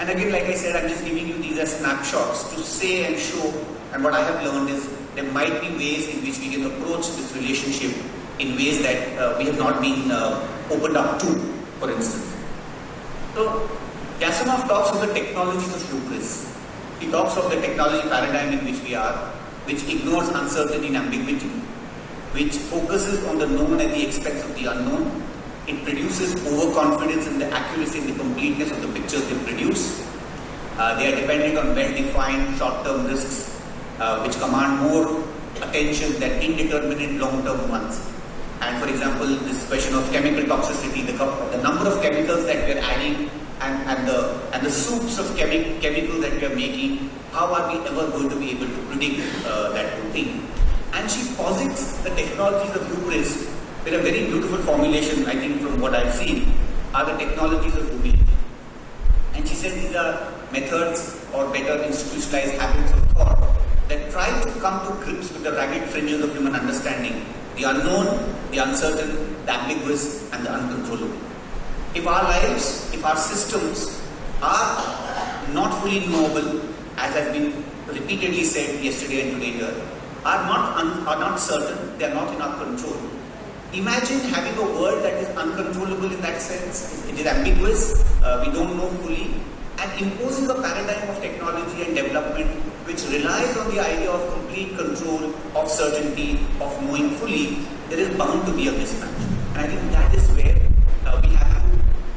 And again, like I said, I'm just giving you these as snapshots to say and show. And what I have learned is there might be ways in which we can approach this relationship in ways that we have not been opened up to, for instance. So, Jasanoff talks of the technologies of hubris. He talks of the technology paradigm in which we are, which ignores uncertainty and ambiguity, which focuses on the known at the expense of the unknown. It produces overconfidence in the accuracy and the completeness of the pictures they produce. They are dependent on well-defined short-term risks, which command more attention than indeterminate long-term ones. And for example, this question of chemical toxicity, the number of chemicals that we are adding and the soups of chemicals that we are making, how are we ever going to be able to predict that whole thing? And she posits the technologies of hubris with a very beautiful formulation, I think from what I've seen, are the technologies of humility. And she said these are methods or better institutionalized habits of thought that try to come to grips with the ragged fringes of human understanding, the unknown, the uncertain, the ambiguous, and the uncontrollable. If our lives, if our systems are not fully knowable, as has been repeatedly said yesterday and today here, are not certain, they are not in our control. Imagine having a world that is uncontrollable in that sense. It is ambiguous, we don't know fully, and imposes a paradigm of technology and development which relies on the idea of complete control, of certainty, of knowing fully. There is bound to be a mismatch. And I think that is where we have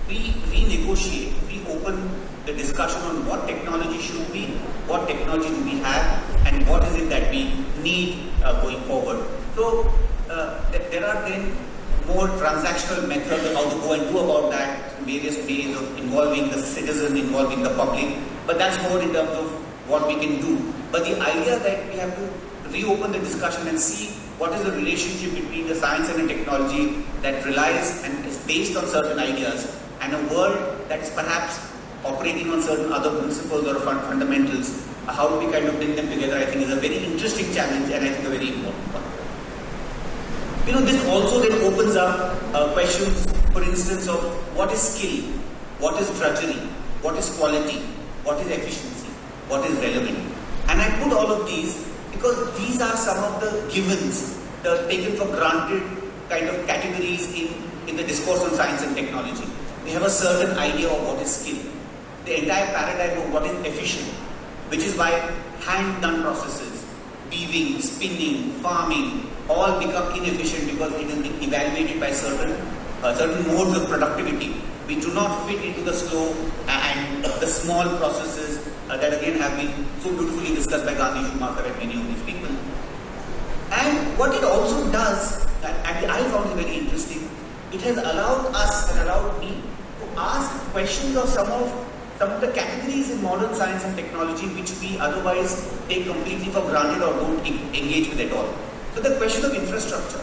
to renegotiate, reopen the discussion on what technology should be, what technology do we have, and what is it that we need going forward. So there are then more transactional methods of how to go and do about that, various ways of involving the citizen, involving the public, but that's more in terms of what we can do. But the idea that we have to reopen the discussion and see what is the relationship between the science and the technology that relies and is based on certain ideas, and a world that is perhaps operating on certain other principles or fundamentals, how do we kind of bring them together, I think is a very interesting challenge and I think a very important one. This also then opens up questions, for instance, of what is skill, what is drudgery, what is quality, what is efficiency, what is relevant. And I put all of these because these are some of the givens, the taken for granted kind of categories in the discourse on science and technology. We have a certain idea of what is skill, the entire paradigm of what is efficient, which is why hand-done processes, weaving, spinning, farming, all become inefficient because it is being evaluated by certain modes of productivity. We do not fit into the slow and the small processes that again have been so beautifully discussed by Gandhi, Schumacher and many of these people. And what it also does, and I found it very interesting, it has allowed us and allowed me to ask questions of some of the categories in modern science and technology which we otherwise take completely for granted or don't engage with at all. So the question of infrastructure,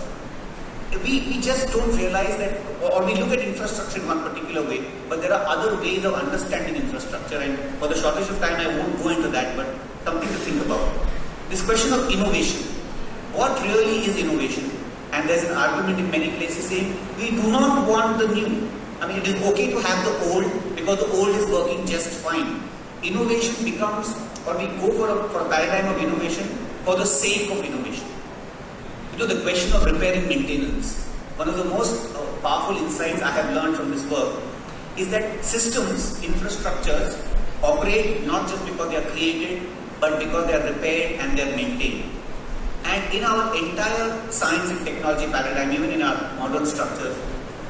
we just don't realize that, or we look at infrastructure in one particular way, but there are other ways of understanding infrastructure, and for the shortage of time I won't go into that, but something to think about. This question of innovation, what really is innovation? And there's an argument in many places saying, we do not want the new. I mean, it is okay to have the old because the old is working just fine. Innovation becomes, or we go for a paradigm of innovation for the sake of innovation. The question of repair and maintenance, one of the most powerful insights I have learned from this work is that systems, infrastructures operate not just because they are created, but because they are repaired and they are maintained. And in our entire science and technology paradigm, even in our modern structures,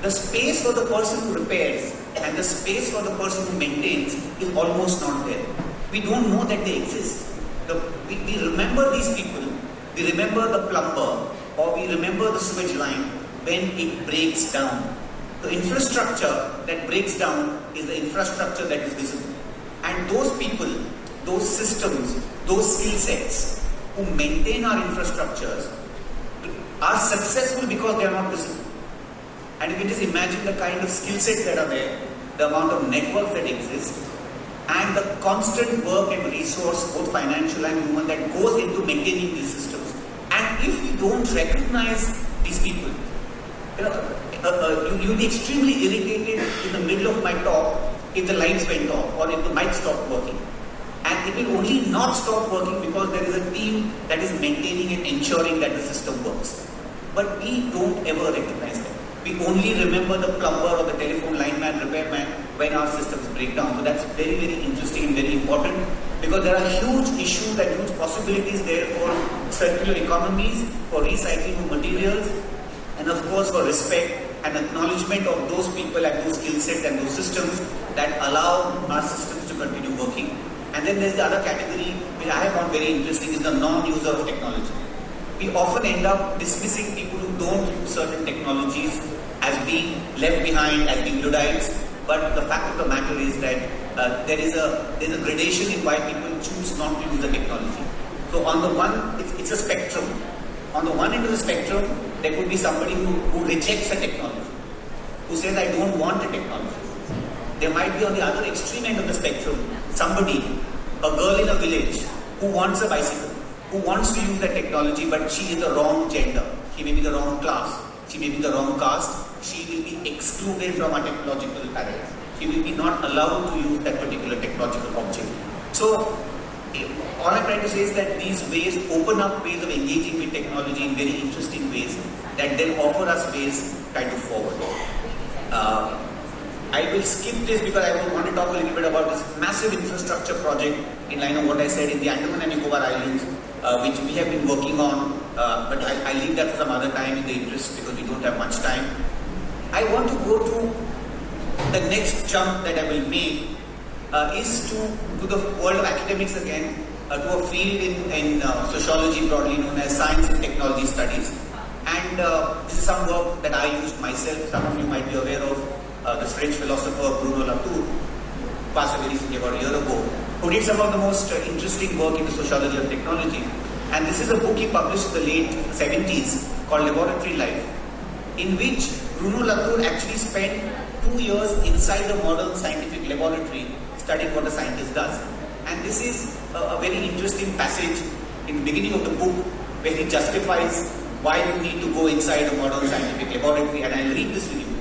the space for the person who repairs and the space for the person who maintains is almost not there. We don't know that they exist. We remember these people. We remember the plumber, or we remember the sewage line when it breaks down. The infrastructure that breaks down is the infrastructure that is visible. And those people, those systems, those skill sets who maintain our infrastructures are successful because they are not visible. And you can just imagine the kind of skill sets that are there, the amount of network that exists, and the constant work and resource, both financial and human, that goes into maintaining these systems. And if we don't recognize these people, you'll be extremely irritated in the middle of my talk if the lights went off or if the mic stopped working. And it will only not stop working because there is a team that is maintaining and ensuring that the system works. But we don't ever recognize them. We only remember the plumber or the telephone lineman, repairman when our systems break down. So that's very, very interesting and very important, because there are huge issues and huge possibilities there for circular economies, for recycling of materials, and of course for respect and acknowledgement of those people and those skill sets and those systems that allow our systems to continue working. And then there's the other category which I have found very interesting, is the non-user of technology. We often end up dismissing people who don't use certain technologies as being left behind, as being Luddites. But the fact of the matter is that there's a gradation in why people choose not to use the technology. So on the one, it's a spectrum. On the one end of the spectrum, there could be somebody who rejects the technology, who says, I don't want the technology. There might be on the other extreme end of the spectrum, somebody, a girl in a village, who wants a bicycle, who wants to use that technology, but she is the wrong gender. She may be the wrong class. She may be the wrong caste. She will be excluded from our technological paradigm. She will be not allowed to use that particular technological object. So, all I'm trying to say is that these ways open up ways of engaging with technology in very interesting ways that then offer us ways kind of forward. I will skip this because I want to talk a little bit about this massive infrastructure project in line of what I said in the Andaman and Nicobar Islands, which we have been working on, but I'll leave that for some other time in the interest because we don't have much time. I want to go to the next jump that I will make is to the world of academics again, to a field in sociology broadly known as science and technology studies. And this is some work that I used myself. Some of you might be aware of the French philosopher Bruno Latour, who passed away recently about a year ago, who did some of the most interesting work in the sociology of technology. And this is a book he published in the late 70s called Laboratory Life, in which Bruno Latour actually spent 2 years inside a modern scientific laboratory studying what a scientist does. And this is a very interesting passage in the beginning of the book where he justifies why you need to go inside a modern scientific laboratory, and I'll read this with you.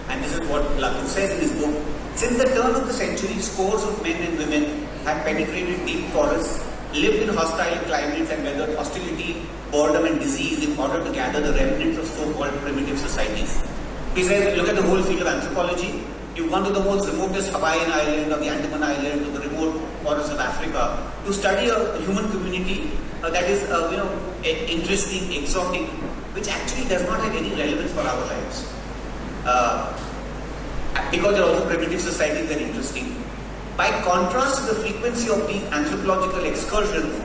And this is what Latour says in his book. Since the turn of the century, scores of men and women have penetrated deep forests, lived in hostile climates and weathered hostility, boredom and disease in order to gather the remnants of so-called primitive societies. He says, look at the whole field of anthropology. You've gone to the most remotest Hawaiian island or the Andaman island, to the remote forests of Africa, to study a human community that is, interesting, exotic, which actually does not have any relevance for our lives. Because they're also primitive societies, they're interesting. By contrast to the frequency of these anthropological excursions,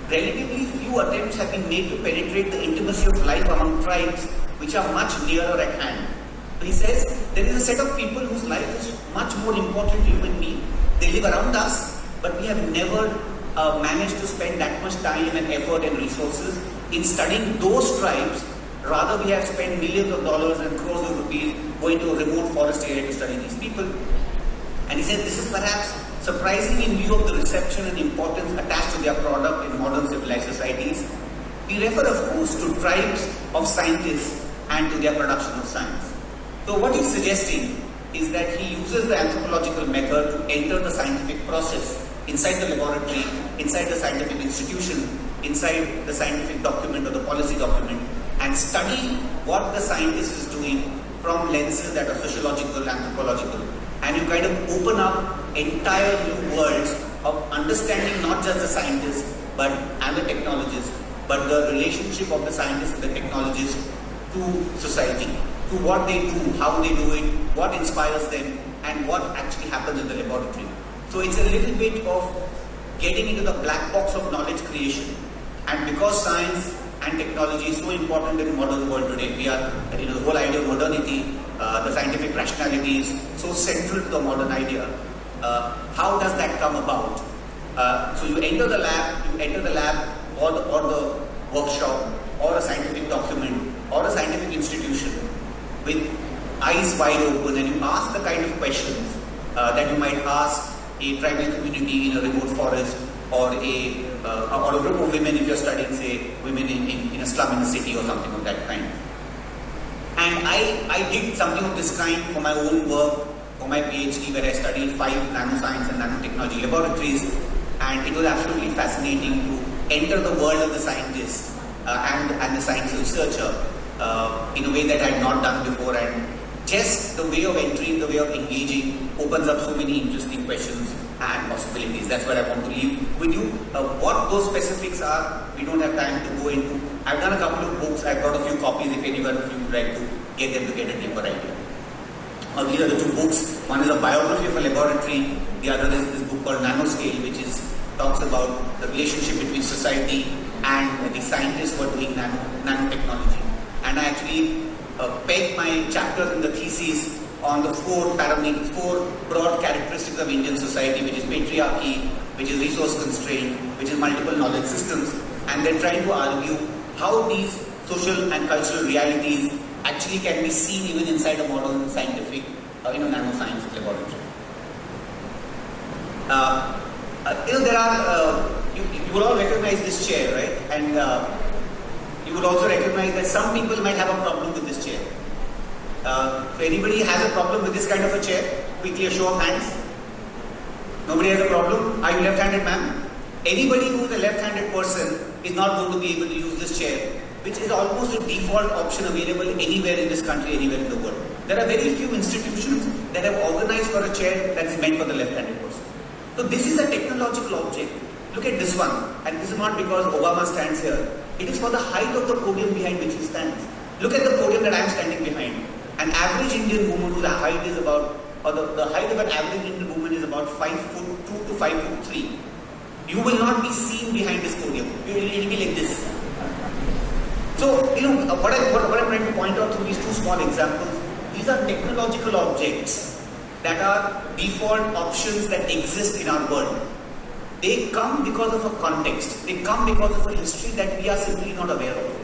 relatively few attempts have been made to penetrate the intimacy of life among tribes which are much nearer at hand. So he says, there is a set of people whose life is much more important to you and me. They live around us, but we have never managed to spend that much time and effort and resources in studying those tribes. Rather, we have spent millions of dollars and crores of rupees going to a remote forest area to study these people. And he said, this is perhaps surprising in view of the reception and importance attached to their product in modern civilized societies. We refer, of course, to tribes of scientists and to their production of science. So what he's suggesting is that he uses the anthropological method to enter the scientific process inside the laboratory, inside the scientific institution, inside the scientific document or the policy document, and study what the scientist is doing from lenses that are sociological, anthropological. And you kind of open up entire new worlds of understanding not just the scientist and the technologist, but the relationship of the scientist and the technologist to society, to what they do, how they do it, what inspires them, and what actually happens in the laboratory. So it's a little bit of getting into the black box of knowledge creation. And because science and technology is so important in the modern world today. We are, the whole idea of modernity, the scientific rationality is so central to the modern idea. How does that come about? So you enter the lab or the workshop or a scientific document or a scientific institution with eyes wide open, and you ask the kind of questions that you might ask a tribal community in a remote forest, or a group of women if you're studying, say, women in a slum in a city or something of that kind. And I did something of this kind for my own work, for my PhD, where I studied 5 nanoscience and nanotechnology laboratories, and it was absolutely fascinating to enter the world of the scientist and the science researcher in a way that I had not done before, and just the way of entering, the way of engaging opens up so many interesting questions and possibilities. That's what I want to leave with you. What those specifics are, we don't have time to go into. I've done a couple of books. I brought a few copies if anyone of you would like to get them to get a deeper idea. These are the 2 books. One is a biography of a laboratory. The other is this book called Nanoscale, which talks about the relationship between society and the scientists who are doing nanotechnology. And I actually pegged my chapters in the thesis on the 4 broad characteristics of Indian society, which is patriarchy, which is resource constraint, which is multiple knowledge systems, and then trying to argue how these social and cultural realities actually can be seen even inside a modern scientific, nanoscience laboratory. There are, you will all recognize this chair, right? And you would also recognize that some people might have a problem with this chair. If anybody has a problem with this kind of a chair, quickly a show of hands. Nobody has a problem? Are you left-handed, ma'am? Anybody who is a left-handed person is not going to be able to use this chair, which is almost a default option available anywhere in this country, anywhere in the world. There are very few institutions that have organized for a chair that is meant for the left-handed person. So this is a technological object. Look at this one, and this is not because Obama stands here. It is for the height of the podium behind which he stands. Look at the podium that I am standing behind. An average Indian woman whose height is about, or the height of an average Indian woman is about 5'2" to 5'3". You will not be seen behind this podium. It will be like this. So, what I'm trying to point out through these 2 small examples, these are technological objects that are default options that exist in our world. They come because of a context. They come because of a history that we are simply not aware of.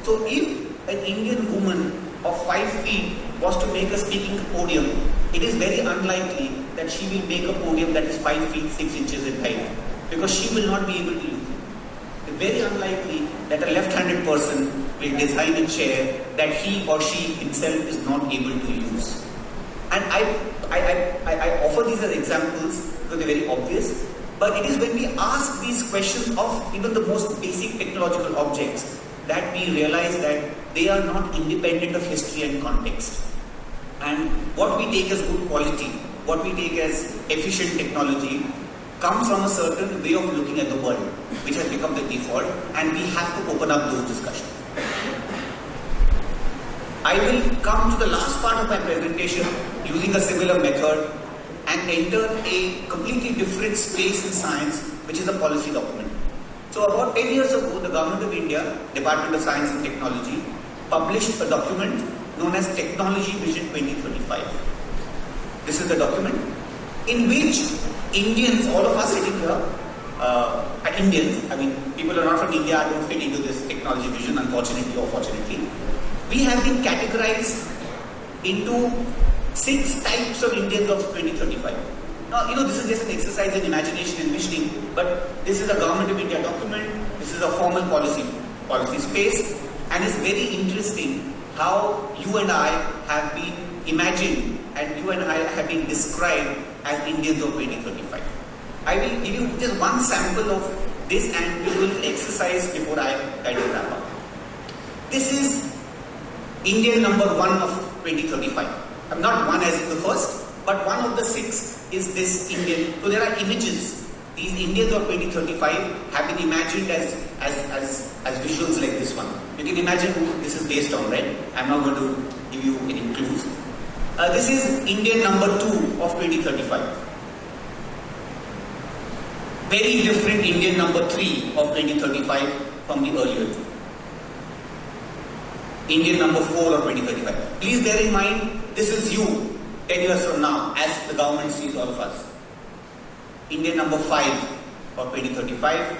So if an Indian woman of 5 feet was to make a speaking podium, it is very unlikely that she will make a podium that is 5 feet 6 inches in height, because she will not be able to use it. It's very unlikely that a left-handed person will design a chair that he or she himself is not able to use. And I offer these as examples because they're very obvious. But it is when we ask these questions of even the most basic technological objects that we realize that they are not independent of history and context. And what we take as good quality, what we take as efficient technology, comes from a certain way of looking at the world, which has become the default, and we have to open up those discussions. I will come to the last part of my presentation using a similar method and enter a completely different space in science, which is a policy document. So about 10 years ago, the Government of India, Department of Science and Technology, published a document known as Technology Vision 2035. This is the document in which Indians, all of us sitting here, Indians, I mean, people who are not from India don't fit into this technology vision, unfortunately or fortunately. We have been categorized into 6 types of Indians of 2035. Now, this is just an exercise in imagination and visioning, but this is a Government of India document, this is a formal policy space, and it's very interesting how you and I have been imagined and you and I have been described as Indians of 2035. I will give you just one sample of this and we will exercise before I kind of wrap up. This is Indian number 1 of 2035. I'm not one as in the first, but one of the 6 is this Indian. So there are images. These Indians of 2035 have been imagined as visuals like this one. You can imagine who this is based on, right? I'm not going to give you any clues. This is Indian number 2 of 2035. Very different Indian number 3 of 2035 from the earlier 2. Indian number 4 or 2035. Please bear in mind, this is you 10 years from now as the government sees all of us. Indian number 5 or 2035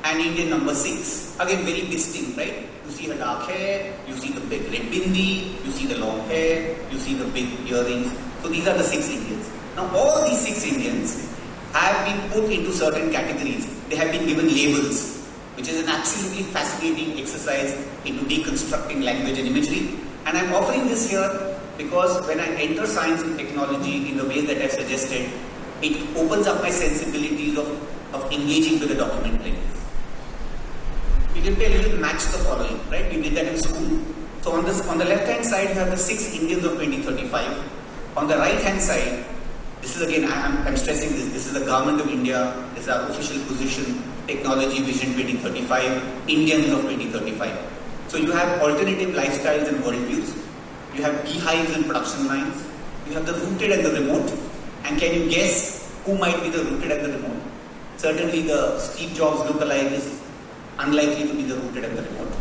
and Indian number 6. Again, very distinct, right? You see her dark hair, you see the big red bindi, you see the long hair, you see the big earrings. So these are the 6 Indians. Now all these 6 Indians have been put into certain categories. They have been given labels, which is an absolutely fascinating exercise into deconstructing language and imagery. And I'm offering this here because when I enter science and technology in the way that I suggested, it opens up my sensibilities of engaging with a document like this. You can tell you will match the following, right? We did that in school. So on the left hand side, you have the 6 Indians of 2035. On the right hand side, this is again, I'm stressing this is the government of India, this is our official position, technology vision 2035, Indians of 2035. So you have alternative lifestyles and worldviews, you have beehives and production lines, you have the rooted and the remote, and can you guess who might be the rooted and the remote? Certainly the Steve Jobs lookalike is unlikely to be the rooted and the remote.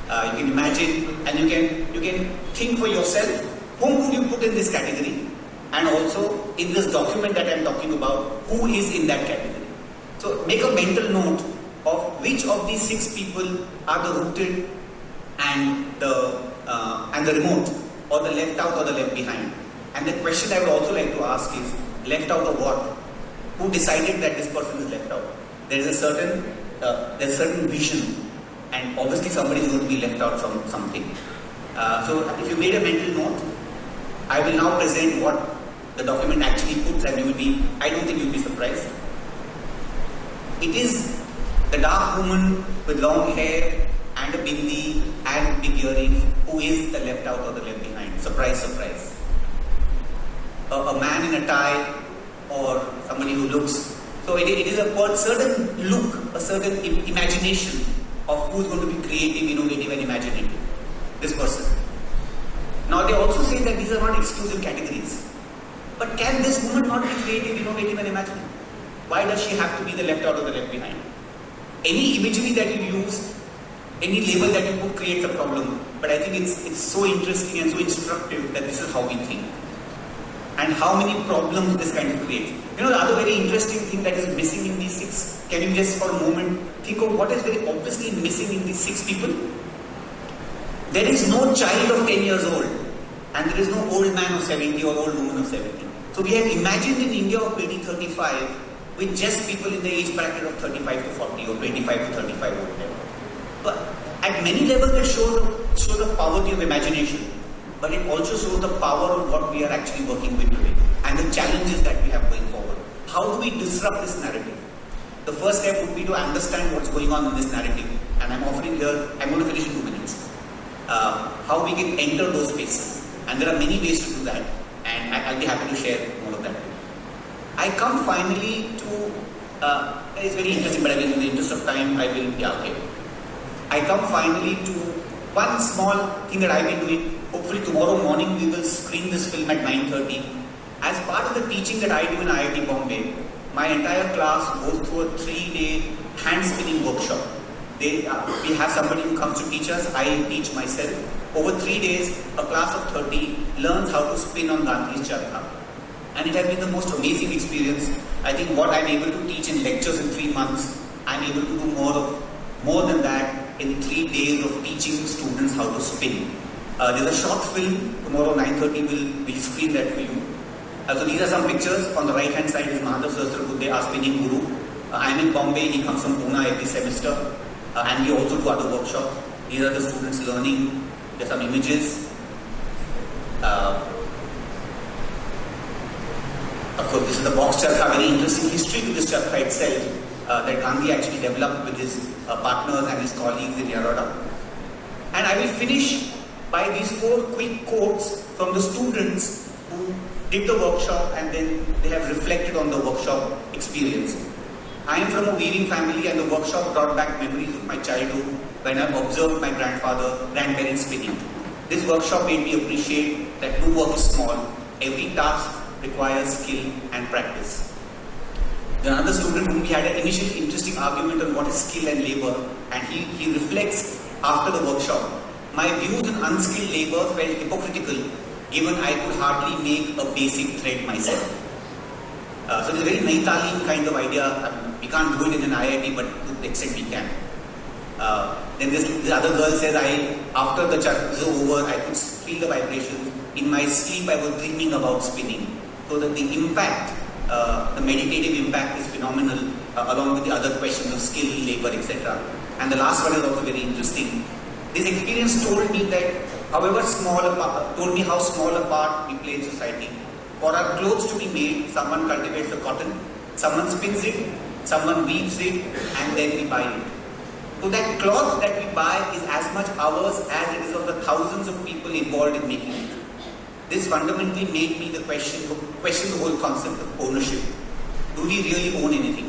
You can imagine and you can think for yourself, whom would you put in this category? And also in this document that I am talking about, who is in that category? So make a mental note of which of these 6 people are the rooted and the remote, or the left out or the left behind. And the question I would also like to ask is, left out of what? Who decided that this person is left out? There is a certain vision, and obviously somebody is going to be left out from something. So if you made a mental note, I will now present what the document actually puts, and I don't think you'll be surprised. It is the dark woman with long hair and a bindi and big earrings who is the left out or the left behind. Surprise, surprise. A man in a tie or somebody who looks. So it is a certain look, a certain imagination of who's going to be creative, innovative and imaginative. This person. Now they also say that these are not exclusive categories. But can this woman not be creative, innovative and imaginative? Why does she have to be the left out or the left behind? Any imagery that you use, any label that you put creates a problem. But I think it's so interesting and so instructive that this is how we think. And how many problems this kind of creates. The other very interesting thing that is missing in these 6, can you just for a moment think of what is very obviously missing in these 6 people? There is no child of 10 years old, and there is no old man of 70 or old woman of 70. So we have imagined in India of 2035 with just people in the age bracket of 35 to 40 or 25 to 35 or whatever. But at many levels it shows the poverty of imagination, but it also shows the power of what we are actually working with today and the challenges that we have going forward. How do we disrupt this narrative? The first step would be to understand what's going on in this narrative, and I'm offering here, I'm going to finish in 2 minutes. How we can enter those spaces, and there are many ways to do that, and I'll be happy to share more of that. I come finally to, it's very interesting, but in the interest of time, I come finally to one small thing that I've been doing. Hopefully tomorrow morning we will screen this film at 9:30. As part of the teaching that I do in IIT Bombay, my entire class goes through a 3-day hand spinning workshop. We have somebody who comes to teach us, I teach myself. Over 3 days, a class of 30 learns how to spin on Gandhi's charkha. And it has been the most amazing experience. I think what I'm able to teach in lectures in 3 months, I'm able to do more than that in 3 days of teaching students how to spin. There's a short film, tomorrow 9:30 we'll screen that for you. So these are some pictures. On the right hand side is Madhav Sahasrabudhe, our spinning guru. I'm in Bombay, he comes from Pune every semester. And we also do other workshops. These are the students learning. There's some images. Of course, this is the box charkha, very interesting history to this charkha itself that Gandhi actually developed with his partners and his colleagues in Yaroda. And I will finish by these 4 quick quotes from the students who did the workshop and then they have reflected on the workshop experience. I am from a weaving family and the workshop brought back memories of my childhood when I observed my grandparents spinning. This workshop made me appreciate that no work is small, every task requires skill and practice. Then another student whom we had an initial interesting argument on what is skill and labor, and he reflects after the workshop. my views on unskilled labor felt hypocritical, given I could hardly make a basic thread myself. So it's a very Naitalian kind of idea. We can't do it in an IIT, but to the extent we can. Then this other girl says, after the charkha was over, I could feel the vibrations. In my sleep, I was dreaming about spinning. So that the impact, the meditative impact is phenomenal, along with the other questions of skill, labor, etc. And the last one is also very interesting. This experience told me that, however small a part, told me how small a part we play in society. For our clothes to be made, someone cultivates the cotton, someone spins it, someone weaves it, and then we buy it. So that cloth that we buy is as much ours as it is of the thousands of people involved in making it. This fundamentally made me question the whole concept of ownership. Do we really own anything?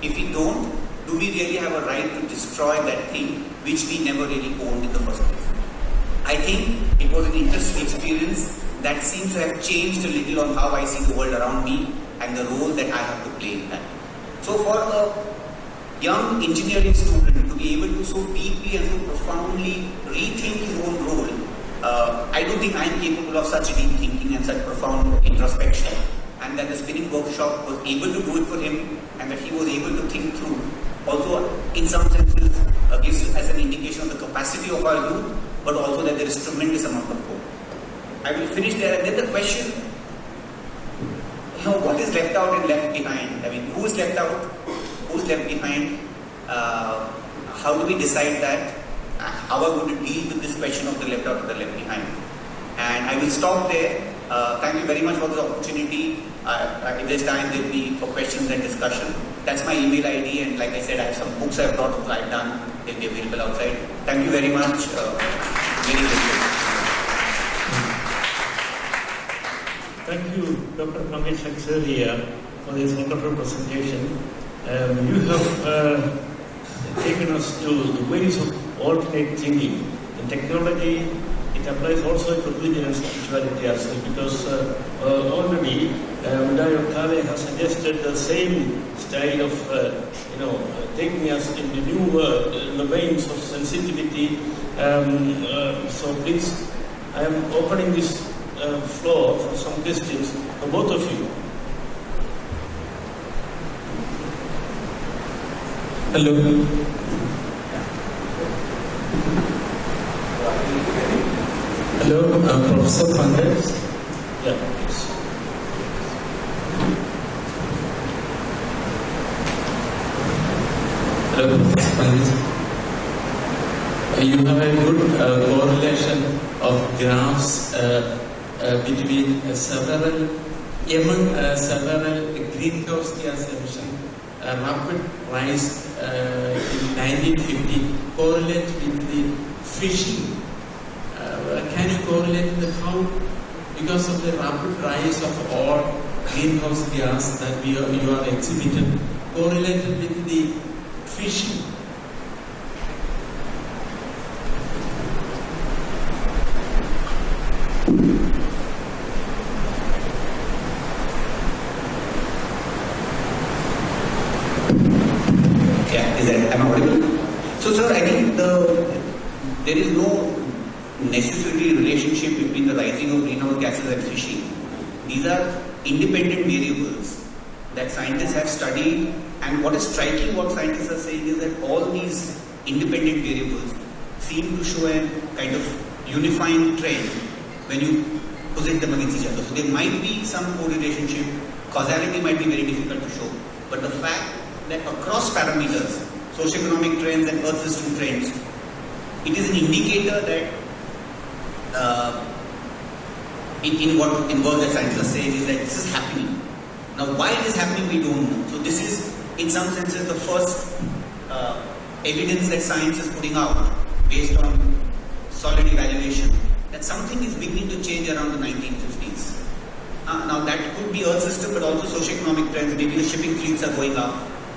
If we don't, do we really have a right to destroy that thing which we never really owned in the first place? I think it was an interesting experience that seems to have changed a little on how I see the world around me and the role that I have to play in that. So for a young engineering student to be able to so deeply and so profoundly rethink his own role, I don't think I am capable of such deep thinking and such profound introspection. And that the spinning workshop was able to do it for him, and that he was able to think through. Also, in some senses, gives us as an indication of the capacity of our youth, but also that there is tremendous amount of hope. I will finish there, and then the question, what is left out and left behind? I mean, who is left out? Who's left behind? How do we decide that? How are we going to deal with this question of the left out and the left behind? And I will stop there. Thank you very much for this opportunity. If there's time, there will be for questions and discussion. That's my email ID, and like I said, I have some books I've brought, I've done. They'll be available outside. Thank you very much. Very grateful. Thank you, Dr. Ramesh Aksaria, for this wonderful presentation. You have taken us to the ways of alternate thinking. In technology, it applies also to religion and spirituality as well, because already Madayo Kahle has suggested the same style of taking us in the new domains of sensitivity. So please, I am opening this floor for some questions for both of you. Hello. Hello, Professor Pandit. Yeah, please. Hello, Professor Pandit. You have a good correlation of graphs between several greenhouse gas emission rapid rise in 1950 correlate with the fishing. Can you correlate the how, because of the rapid rise of all greenhouse gas that you are exhibited, correlated with the fishing? Am I audible? So, sir, I think there is no necessary relationship between the rising of greenhouse gases and fishing. These are independent variables that scientists have studied, and what is striking, what scientists are saying, is that all these independent variables seem to show a kind of unifying trend when you present them against each other. So there might be some correlationship, causality might be very difficult to show, but the fact that across parameters, socioeconomic trends and earth system trends, it is an indicator that in work that scientists are saying is that this is happening. Now, why it is happening, we don't know. So this is, in some senses, the first evidence that science is putting out based on solid evaluation that something is beginning to change around the 1950s. Now, that could be earth system, but also socioeconomic trends. Maybe the shipping fleets are going up.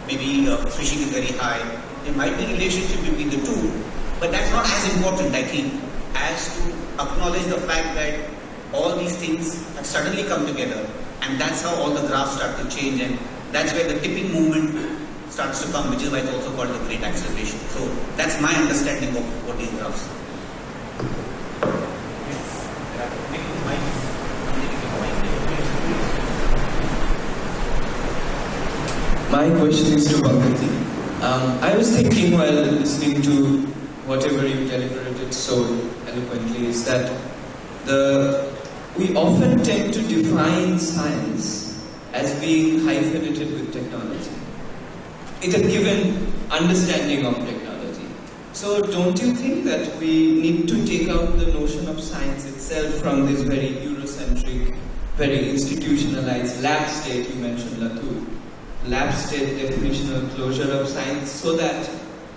Maybe fishing is very high. There might be a relationship between the two, but that's not as important, I think, as to acknowledge the fact that all these things have suddenly come together, and that's how all the graphs start to change, and that's where the tipping movement starts to come, which is why it's also called the great acceleration. So that's my understanding of what these graphs are. My question is to Bhagavati. I was thinking while listening to whatever you deliberated so eloquently is that we often tend to define science as being hyphenated with technology. It's a given understanding of technology. So don't you think that we need to take out the notion of science itself from this very Eurocentric, very institutionalized lab state you mentioned, Latu? Lab state definitional closure of science so that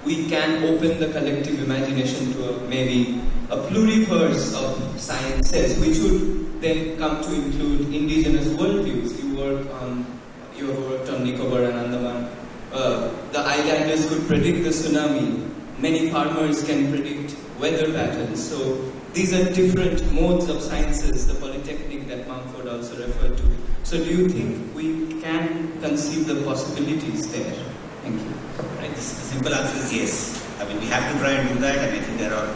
we can open the collective imagination to maybe a pluriverse of sciences, which would then come to include indigenous worldviews. You worked on Nicobar and Andaman. The islanders could predict the tsunami. Many farmers can predict weather patterns. So these are different modes of sciences, the polytechnic that Mumford also referred to. So do you think we can conceive the possibilities there? Thank you. Right, the simple answer is yes. I mean, we have to try and do that, and I think there are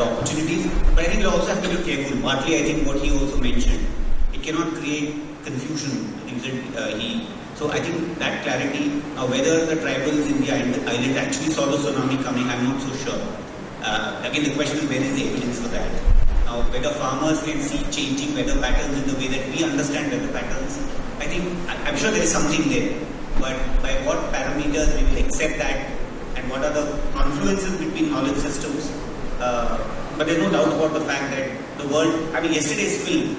opportunities. But I think we also have to be careful. Partly, I think what he also mentioned, it cannot create confusion. So I think that clarity, whether the tribals in the island actually saw the tsunami coming, I'm not so sure. Again, the question is where is the evidence for that? Now, whether farmers can see changing weather patterns in the way that we understand weather patterns, I think, I'm sure there is something there. But by what parameters we will accept that, and what are the confluences between knowledge systems? But there's no doubt about the fact that the world, I mean, yesterday's film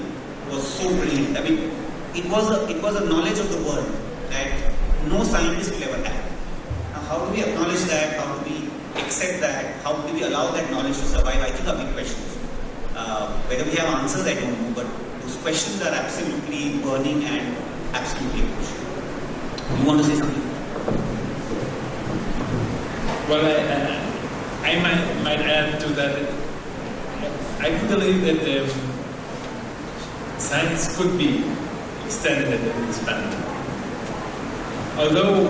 was so brilliant. I mean, it was a knowledge of the world that no scientist will ever have. Now, how do we acknowledge that? How do we accept that? How do we allow that knowledge to survive? I think are big questions. Whether we have answers, I don't know, but those questions are absolutely burning and absolutely crucial. You want to say something? Well, I might add to that. I do believe that science could be extended and expanded. Although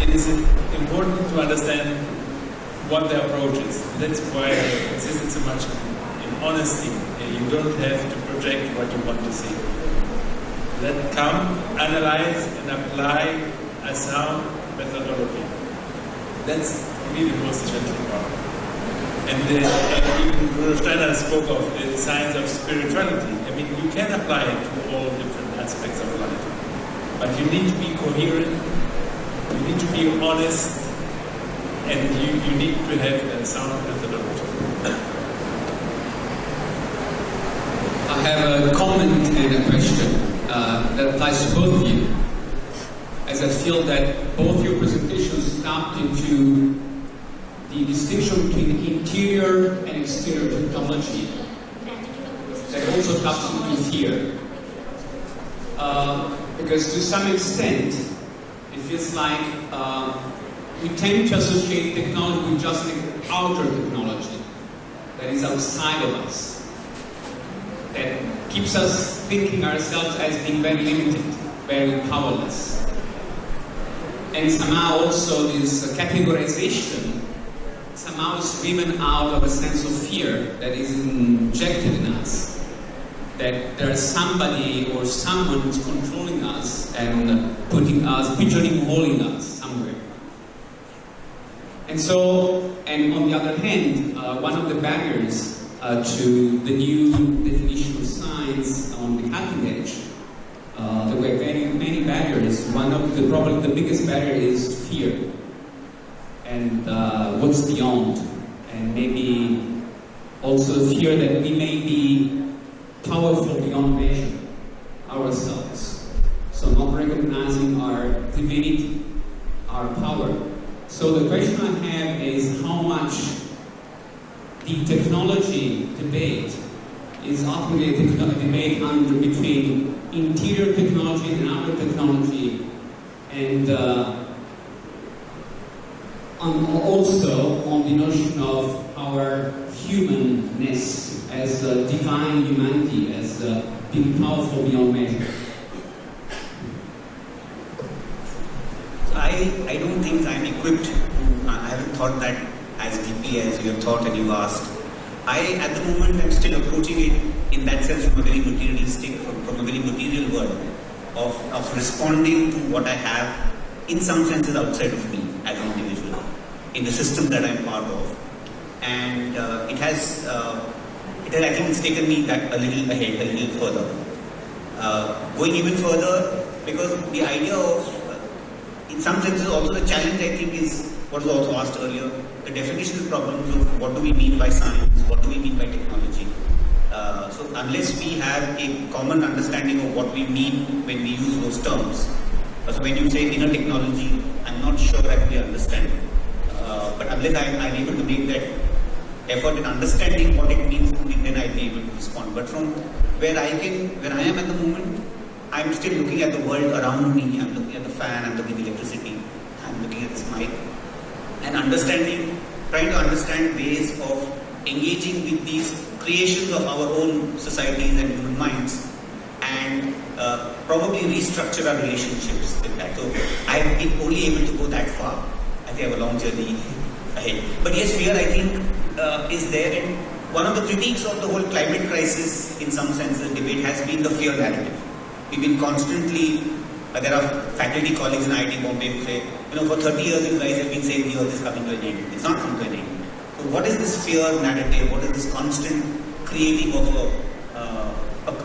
it is important to understand what the approach is. That's why I insisted so much in honesty. You don't have to project what you want to see. Let come, analyze, and apply a sound methodology. That's for me the most essential part. And even Rudolf Steiner spoke of the science of spirituality. I mean, you can apply it to all different aspects of life. But you need to be coherent, you need to be honest, and you need to have a sound methodology. I have a comment and a question that applies to both of you, as I feel that both your presentations tapped into the distinction between interior and exterior technology that also taps into fear. Because to some extent, it feels like we tend to associate technology with just the outer technology that is outside of us, that keeps us thinking ourselves as being very limited, very powerless. And somehow also this categorization somehow is driven out of a sense of fear that is injected in us, that there is somebody or someone who's controlling us and putting us, pigeonholing us somewhere. And so, and on the other hand, one of the barriers to the new definition of science on the cutting edge, there were very many barriers. One of the, probably the biggest barrier is fear. And what's beyond, and maybe also fear that we may be powerful beyond measure ourselves. So not recognizing our divinity, our power. So the question I have is how much the technology debate is ultimately a debate between interior technology and outer technology, and also on the notion of our humanness as divine humanity, as being powerful beyond measure. I don't think I'm equipped to, I haven't thought that as deeply as you have thought and you asked. At the moment, I'm still approaching it in that sense from a very materialistic, from a very material world. of responding to what I have, in some senses outside of me as an individual, in the system that I'm part of. And it has, I think it's taken me back a little ahead, a little further. Going even further, because the idea of, in some senses also the challenge I think is what was also asked earlier, the definitional problems of what do we mean by science, what do we mean by technology. So unless we have a common understanding of what we mean when we use those terms, so when you say inner technology, I'm not sure I really understand. But unless I'm able to make that effort in understanding what it means to me, then I'll be able to respond. But from where I am at the moment, I'm still looking at the world around me. I'm looking at the fan, I'm looking at electricity, I'm looking at this mic, and trying to understand ways of engaging with these creations of our own societies and human minds, and probably restructure our relationships with that. So I've been only able to go that far. I think I have a long journey ahead. But yes, fear, I think, is there. And one of the critiques of the whole climate crisis, in some sense, the debate has been the fear narrative. We've been constantly, there are faculty colleagues in IIT Bombay who say, for 30 years you guys have been saying the earth is coming to an end. It's not come to an end. So what is this fear narrative? What is this constant creating of a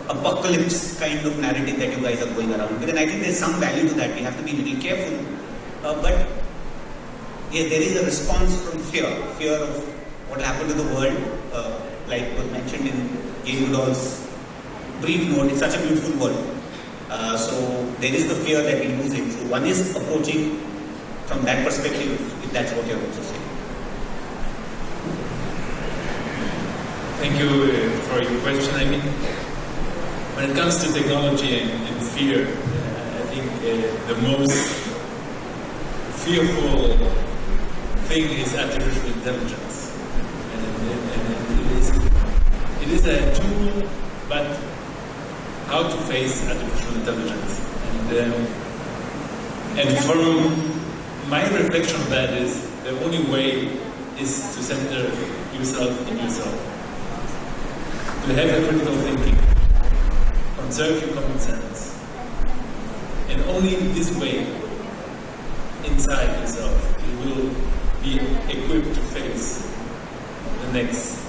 apocalypse kind of narrative that you guys are going around with? And I think there's some value to that. We have to be a little careful. But yes, there is a response from fear of what happened to the world, like was mentioned in Gregorios' brief note. It's such a beautiful world. So there is the fear that we lose it. So one is approaching from that perspective, if that's what you're also saying. Thank you for your question. I mean, when it comes to technology and fear, I think the most fearful thing is artificial intelligence. And it is a tool, but how to face artificial intelligence. And from my reflection on that is, the only way is to center yourself in yourself. To have a critical thinking, conserve your common sense, and only in this way, inside yourself, you will be equipped to face the next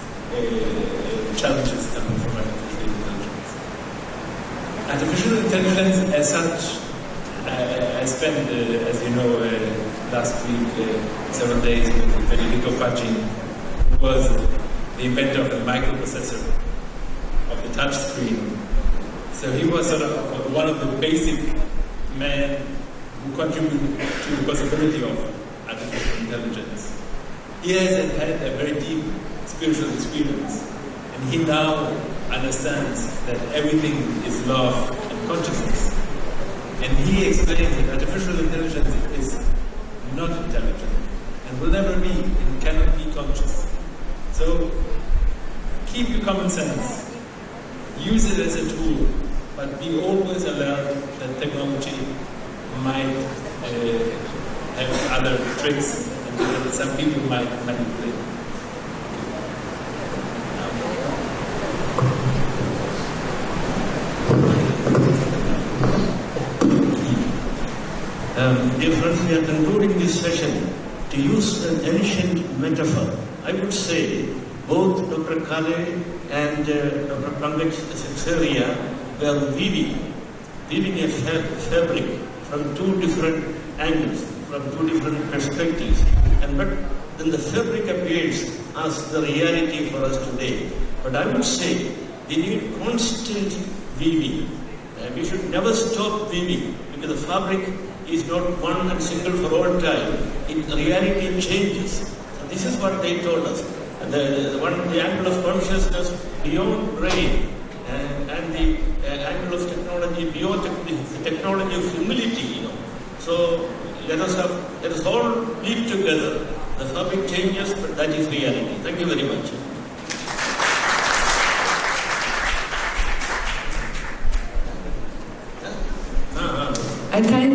challenges coming from artificial intelligence. Artificial intelligence as such, I spent, as you know, last week 7 days with Federico Faggi, who was the inventor of the microprocessor, of the touch screen. So he was sort of one of the basic men who contributed to the possibility of artificial intelligence. He has had a very deep spiritual experience, and he now understands that everything is love and consciousness. And he explains that artificial intelligence is not intelligent and will never be and cannot be conscious. So keep your common sense. Use it as a tool, but be always alert that technology might have other tricks and that some people might manipulate. Dear friends, we are concluding this session. To use an ancient metaphor, I would say both Dr. Kahle and Dr. Pankaj Saxena were weaving a fabric from two different angles, from two different perspectives. But then the fabric appears as the reality for us today. But I would say we need constant weaving. We should never stop weaving, because the fabric is not one and single for all time. Reality changes. So this is what they told us. The angle of consciousness beyond brain, and the angle of technology beyond the technology of humility. So let us all live together. The fabric changes, but that is reality. Thank you very much. I kind